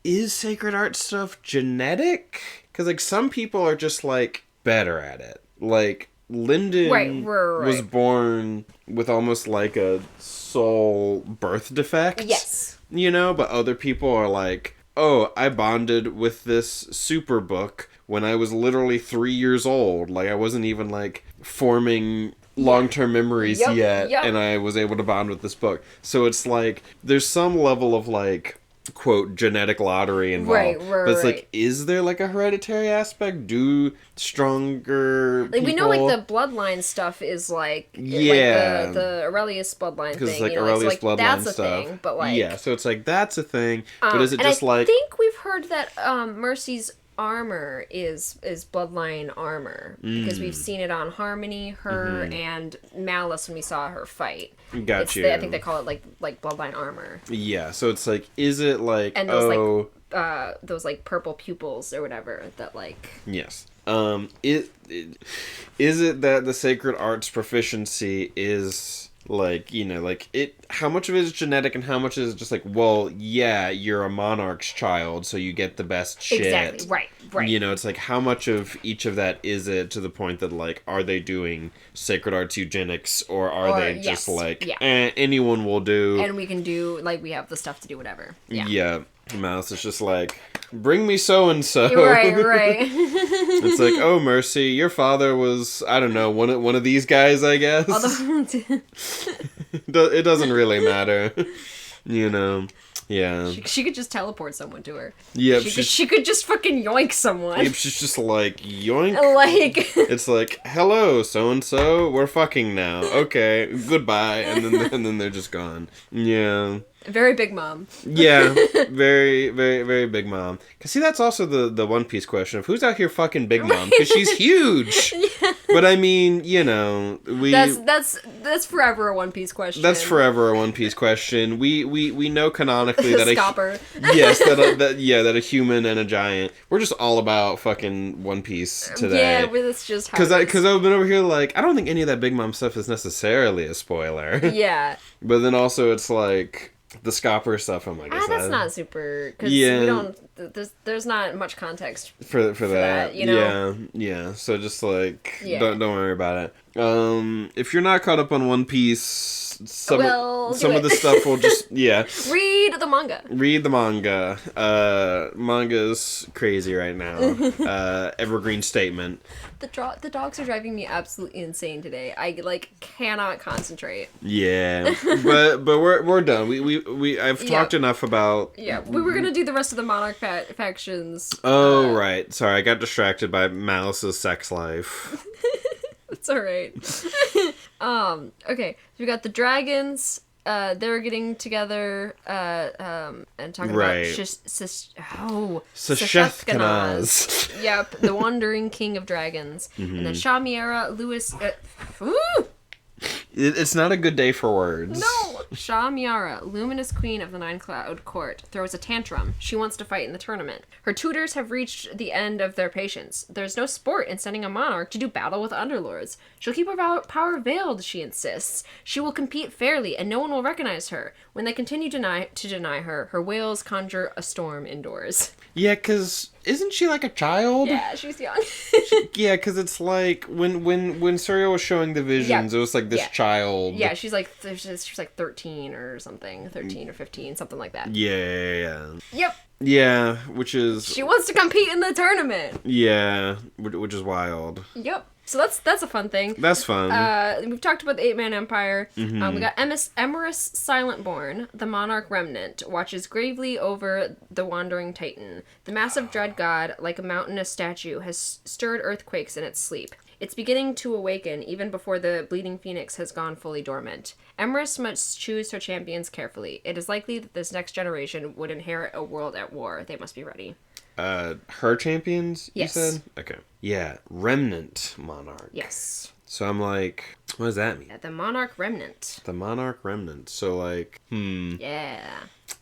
is sacred art stuff genetic? Because like some people are just like better at it. Like Lyndon was born with almost like a soul birth defect. Yes. But other people are like, oh, I bonded with this super book when I was literally 3 years old. Like, I wasn't even, like, forming long-term memories yet, and I was able to bond with this book. So it's, like, there's some level of, like, quote, genetic lottery involved. Right. But it's, like, is there, like, a hereditary aspect? Do stronger people... we know, like, the bloodline stuff is, like... Yeah. Like, the Aurelius bloodline thing. Because, like, Aurelius bloodline that's a stuff. Thing, but, like... Yeah, so it's, like, that's a thing. But is it just, like... I think we've heard that Mercy's armor is bloodline armor, because we've seen it on Harmony, her, and Malice when we saw her fight. Got you. I think they call it like bloodline armor. Yeah, so it's like, is it like, and those like purple pupils or whatever that like... Yes. Is it that the sacred arts proficiency is like, like it, how much of it is genetic and how much is just like, well, yeah, you're a monarch's child, so you get the best shit. Exactly, right. It's like, how much of each of that is it, to the point that, like, are they doing sacred arts eugenics, or are they just like, anyone will do. And we can do, like, we have the stuff to do whatever. Yeah. Mouse is just like, bring me so-and-so. Right. It's like, oh, Mercy, your father was, I don't know, one of these guys, I guess. It doesn't really matter. You know. Yeah. She could just teleport someone to her. Yeah. She could just fucking yoink someone. Yep, she's just like, yoink. Like... It's like, hello, so-and-so, we're fucking now. Okay, goodbye. And then they're just gone. Yeah. Very big mom. Yeah, very, very, very big mom. Cause see, that's also the One Piece question of who's out here fucking big mom? Cause she's huge. Yeah. But I mean, you know, that's forever a One Piece question. That's forever a One Piece question. We know canonically that Scopper. that a human and a giant. We're just all about fucking One Piece today. Yeah, but that's just how. Because I've been over here like I don't think any of that big mom stuff is necessarily a spoiler. Yeah. But then also it's like. The Scopper stuff, I'm like, that's not super, because we don't, there's not much context for that, you know? Yeah, so just like, don't worry about it. If you're not caught up on One Piece, some of the stuff will just, Read the manga. Read the manga. Manga's crazy right now. Evergreen statement. The dogs are driving me absolutely insane today. I cannot concentrate. Yeah, but we're done. I've talked enough about. Yeah, we were gonna do the rest of the Monarch factions. Oh right, sorry, I got distracted by Malice's sex life. It's all right. Okay, so we got the dragons. They're getting together and talking about Seshethkanaz. Yep, the wandering king of dragons. Mm-hmm. And then Shamira, Lewis... It's not a good day for words. No! Shamira, luminous queen of the Nine Cloud Court, throws a tantrum. She wants to fight in the tournament. Her tutors have reached the end of their patience. There's no sport in sending a monarch to do battle with underlords. She'll keep her power veiled, she insists. She will compete fairly, and no one will recognize her. When they continue to deny her, her wails conjure a storm indoors. Yeah, because isn't she like a child? Yeah, she's young. Yeah, because it's like when Surya was showing the visions, it was like this child. Yeah, she's like 13 or something, 13 or 15, something like that. Yeah. Yep. Yeah, which is she wants to compete in the tournament. Yeah, which is wild. Yep. So that's a fun thing. That's fun. We've talked about the 8-man empire. Mm-hmm. We got Emrys Silentborn, the monarch remnant, watches gravely over the wandering titan. The massive dread god, like a mountainous statue, has stirred earthquakes in its sleep. It's beginning to awaken even before the bleeding phoenix has gone fully dormant. Emrys must choose her champions carefully. It is likely that this next generation would inherit a world at war. They must be ready. Her champions, yes. You said? Okay. Yeah, remnant monarch. Yes. So I'm like, what does that mean? The monarch remnant. The monarch remnant. So like, Yeah.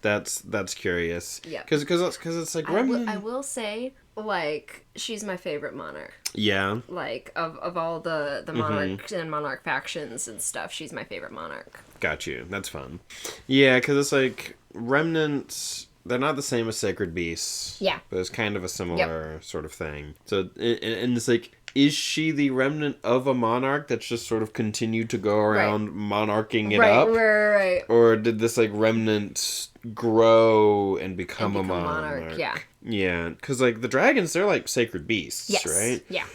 That's curious. Yeah. Because it's like remnant. I will say, like, she's my favorite monarch. Yeah. Like, of all the monarchs and monarch factions and stuff, she's my favorite monarch. Got you. That's fun. Yeah, because it's like remnants. They're not the same as sacred beasts. Yeah. But it's kind of a similar sort of thing. So, and it's like, is she the remnant of a monarch that's just sort of continued to go around monarching it up? Right. Or did this, like, remnant grow and become a monarch? Yeah. Yeah. Because, like, the dragons, they're, like, sacred beasts, right? Yeah.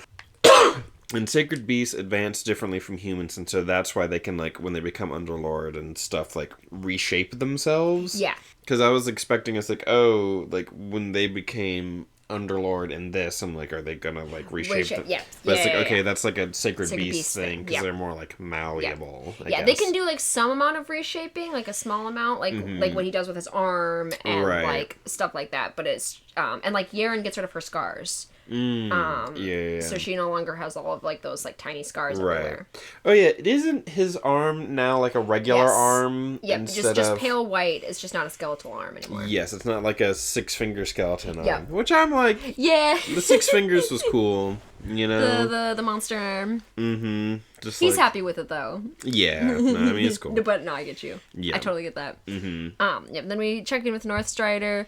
And sacred beasts advance differently from humans, and so that's why they can, like, when they become Underlord and stuff, like, reshape themselves. Yeah. Because I was expecting us, like, oh, like, when they became Underlord in this, I'm like, are they gonna, like, reshape them? Yeah. But it's like, okay, that's, like, a sacred beast thing, because they're more, like, malleable, I guess. They can do, like, some amount of reshaping, like, a small amount, like what he does with his arm, and, like, stuff like that, but it's, and, like, Yaren gets rid of her scars. So she no longer has all of, like, those, like, tiny scars everywhere. Oh, yeah, it isn't his arm now, like, a regular arm? Yep, just pale white. It's just not a skeletal arm anymore. Yes, it's not like a 6-finger skeleton arm. Which I'm like... Yeah. The 6 fingers was cool, you know? The monster arm. Mm-hmm. He's happy with it, though. Yeah, no, I mean, it's cool. But no, I get you. Yeah. I totally get that. Mm-hmm. Then we check in with Northstrider.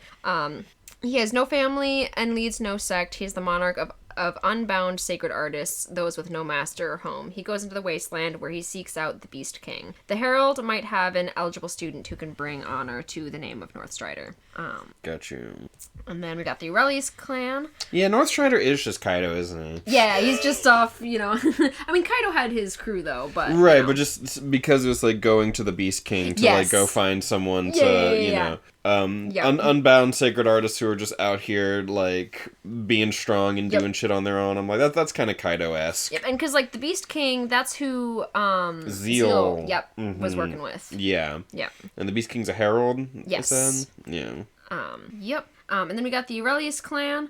He has no family and leads no sect. He's the monarch of of unbound sacred artists, those with no master or home. He goes into the wasteland where he seeks out the Beast King. The Herald might have an eligible student who can bring honor to the name of Northstrider. Got you. And then we got the Aurelius clan. Yeah, Northstrider is just Kaido, isn't he? Yeah, he's just off, I mean, Kaido had his crew, though, but... Right, but just because it was, like, going to the Beast King to, like, go find someone to, unbound sacred artists who are just out here, like, being strong and doing shit on their own. I'm like, that's kind of Kaido-esque. Yep, and because, like, the Beast King, that's who, Zeal. Was working with. Yeah. Yeah. And the Beast King's a herald? Yes. Yeah. Yep. And then we got the Aurelius clan.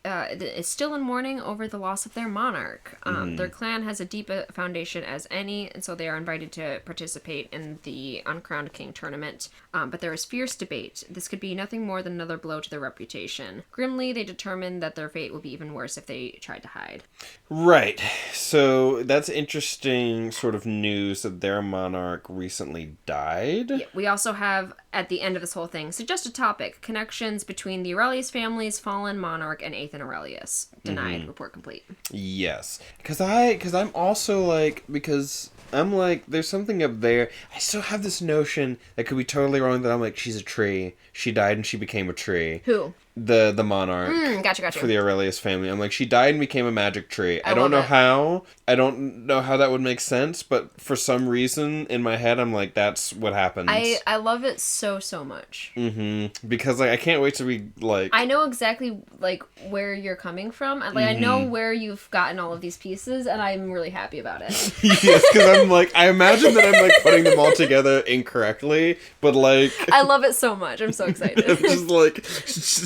Is still in mourning over the loss of their monarch. Their clan has a deep foundation as any, and so they are invited to participate in the Uncrowned King tournament. But there is fierce debate. This could be nothing more than another blow to their reputation. Grimly, they determine that their fate will be even worse if they tried to hide. Right. So that's interesting sort of news that their monarch recently died. Yeah, we also have, at the end of this whole thing, suggested topic, connections between the Aurelius family's fallen monarch and Aethan Aurelius. Denied. Report complete. Yes. Because I'm also like, because I'm like, there's something up there. I still have this notion that could be totally wrong, that I'm like, she's a tree. She died and she became a tree. Who? The monarch. Gotcha. For the Aurelius family. I'm like, she died and became a magic tree. I don't know it. how. I don't know how that would make sense, but for some reason in my head, I'm like, that's what happens. I love it so much. Because, like, I can't wait to be, like... I know exactly, like, where you're coming from. And, like, I know where you've gotten all of these pieces, and I'm really happy about it. Yes, because I'm, like, I imagine that I'm, like, putting them all together incorrectly, but, like... I love it so much. I'm so excited. I'm just, like,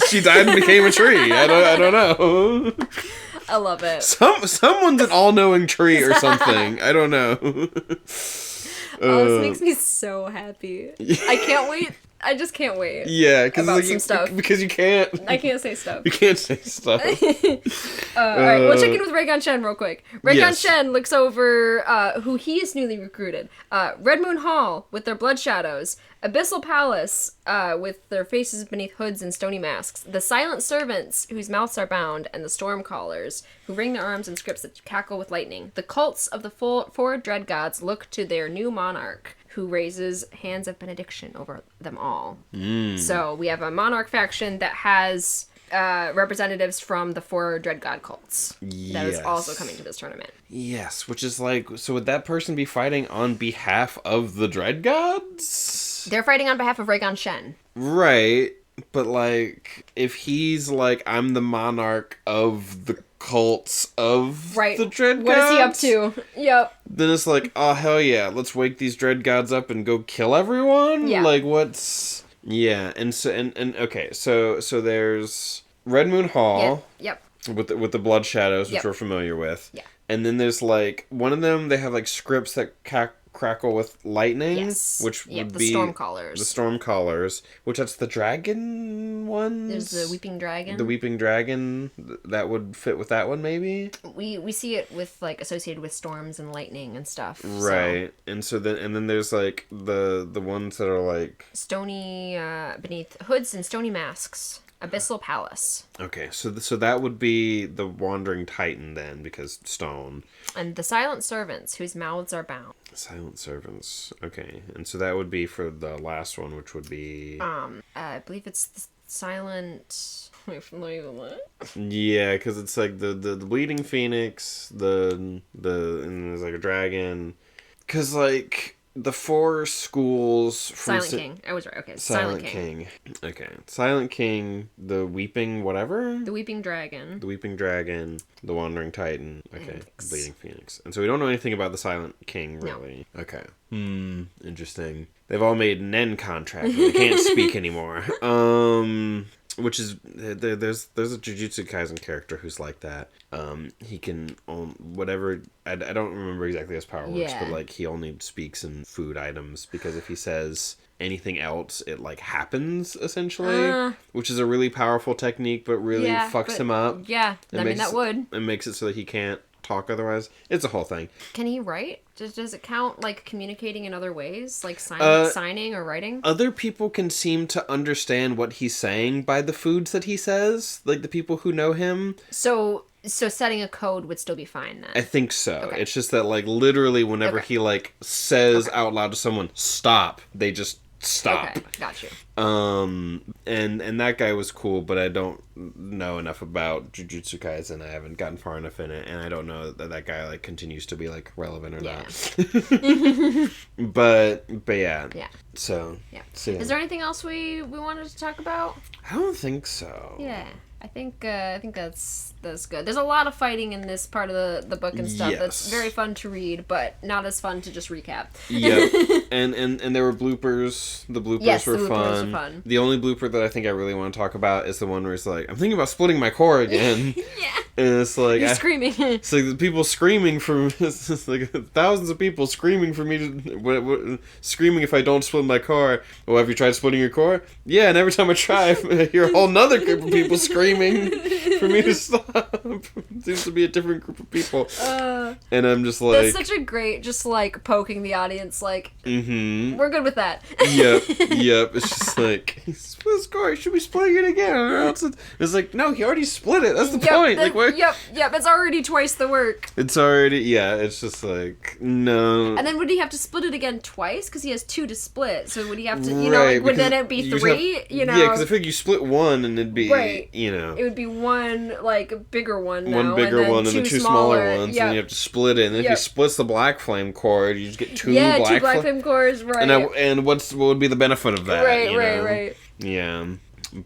she died and became a tree. I don't know. I love it. Someone's an all-knowing tree or something. I don't know. This makes me so happy. I can't wait. I just can't wait. Yeah, because like, some stuff. Because you can't. I can't say stuff. You can't say stuff. Alright, we'll check in with Raygon Shen real quick. Raygon Shen looks over who he is newly recruited. Red Moon Hall with their blood shadows. Abyssal Palace with their faces beneath hoods and stony masks. The Silent Servants whose mouths are bound. And the Storm Callers who ring their arms in scripts that cackle with lightning. The cults of the four dread gods look to their new monarch, who raises hands of benediction over them all. So we have a monarch faction that has representatives from the four dread god cults. Yes. That is also coming to this tournament. Yes, which is like, so would that person be fighting on behalf of the dread gods? They're fighting on behalf of Raygon Shen. Right, but like, if he's like, I'm the monarch of the cults of the dread gods? What is he up to? Yep. Then it's like, oh, hell yeah, let's wake these dread gods up and go kill everyone? Yeah. Like, what's... Yeah, and so, and okay, so there's Red Moon Hall. Yep. With the blood shadows, which we're familiar with. Yeah. And then there's like, one of them, they have like scripts that crackle with lightning. Yes. Which would the be... Storm Callers. The Storm Callers. Which, that's the dragon ones? There's the Weeping Dragon. The Weeping Dragon. That would fit with that one, maybe? We see it with, like, associated with storms and lightning and stuff. Right. So. And then there's, like, the ones that are, like... Stony, beneath hoods and stony masks. Abyssal Palace. Okay, so that would be the Wandering Titan, then, because stone. And the Silent Servants, whose mouths are bound. Silent Servants. Okay, and so that would be for the last one, which would be... I believe it's the Silent... Am I familiar with that? Yeah, because it's like the Bleeding Phoenix, and there's like a dragon. Because, like... The four schools from... Silent King. I was right. Okay. Silent King. Okay. Silent King, the Weeping whatever? The Weeping Dragon. The Weeping Dragon, the Wandering Titan. Okay. Bleeding Phoenix. And so we don't know anything about the Silent King, really. No. Okay. Interesting. They've all made an end contract. They can't speak anymore. Which is, there's a Jujutsu Kaisen character who's like that. He can own whatever, I don't remember exactly how his power works, but like he only speaks in food items, because if he says anything else, it like happens, essentially. Which is a really powerful technique, but really fucks him up. Yeah, I mean, that would. It makes it so that he can't talk otherwise. It's a whole thing. Can he write? Does it count, like, communicating in other ways? Like signing or writing? Other people can seem to understand what he's saying by the foods that he says. Like, the people who know him. So, So setting a code would still be fine then. I think so. Okay. It's just that, like, literally whenever Okay. he, like, says Okay. out loud to someone, stop, they just stop. Okay, got you. And that guy was cool, but I don't know enough about Jujutsu Kaisen. I haven't gotten far enough in it, and I don't know that guy, like, continues to be, like, relevant or not. But yeah. Yeah. So, Yeah. so yeah. Is there anything else we wanted to talk about? I don't think so. Yeah. I think that's good. There's a lot of fighting in this part of the book and stuff. Yes. That's very fun to read, but not as fun to just recap. Yep. and there were bloopers. The bloopers Yes, were the bloopers fun. were fun. The only blooper that I think I really want to talk about is the one where it's like, I'm thinking about splitting my core again. Yeah. And it's like You're screaming. It's like the people screaming for it's like thousands of people screaming for me to screaming if I don't split my core. Well, have you tried splitting your core? Yeah, and every time I try, I hear a whole nother group of people screaming for me to stop. It seems to be a different group of people. And I'm just like... That's such a great, just like, poking the audience, like, we're good with that. Yep. It's just like, he split his core, should we split it again? Or else it's like, no, he already split it. That's the point. Like, what? Yep, it's already twice the work. It's already, it's just like, no. And then would he have to split it again twice? Because he has 2 to split. So would he have to, Right, would then because it be you'd 3? have- You know? Yeah, because I think you split one and it'd be, Right. It would be one, like, bigger one now. one bigger one and then 2 smaller ones, Yep. and you have to split it. And if he Yep. splits the black flame cord, you just get 2 Yeah, black 2 black flame. flame cores, right. And what would be the benefit of that? Right. Yeah.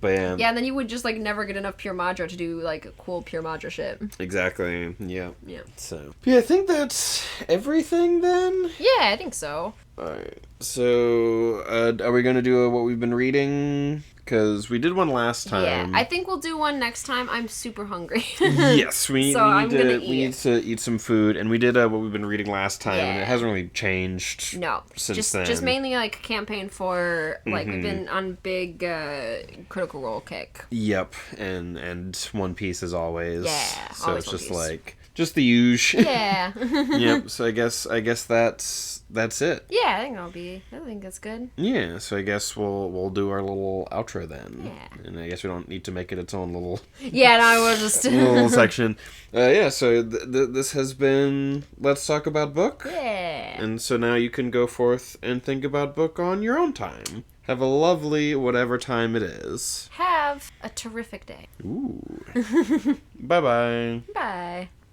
But yeah. Yeah, and then you would just, like, never get enough pure Madra to do, like, cool pure Madra shit. Exactly. Yeah. Yeah. So. Yeah, I think that's everything then. Yeah, I think so. Alright. So, are we gonna do what we've been reading? Because we did one last time. Yeah, I think we'll do one next time. I'm super hungry. Yes, we I'm gonna we need to eat some food, and we did what we've been reading last time, and Yeah. it hasn't really changed. No, since then. just mainly like campaign for like we've been on big Critical Role kick. Yep, and One Piece as always. Yeah, so always it's One just Piece. like the usual. Yeah. Yep. So I guess that's it. Yeah, I think that's good. Yeah. So I guess we'll do our little outro then. Yeah. And I guess we don't need to make it its own little Yeah, no, I was just little section. Yeah. So this has been Let's Talk About Book. Yeah. And so now you can go forth and think about book on your own time. Have a lovely whatever time it is. Have a terrific day. Ooh. Bye-bye. Bye.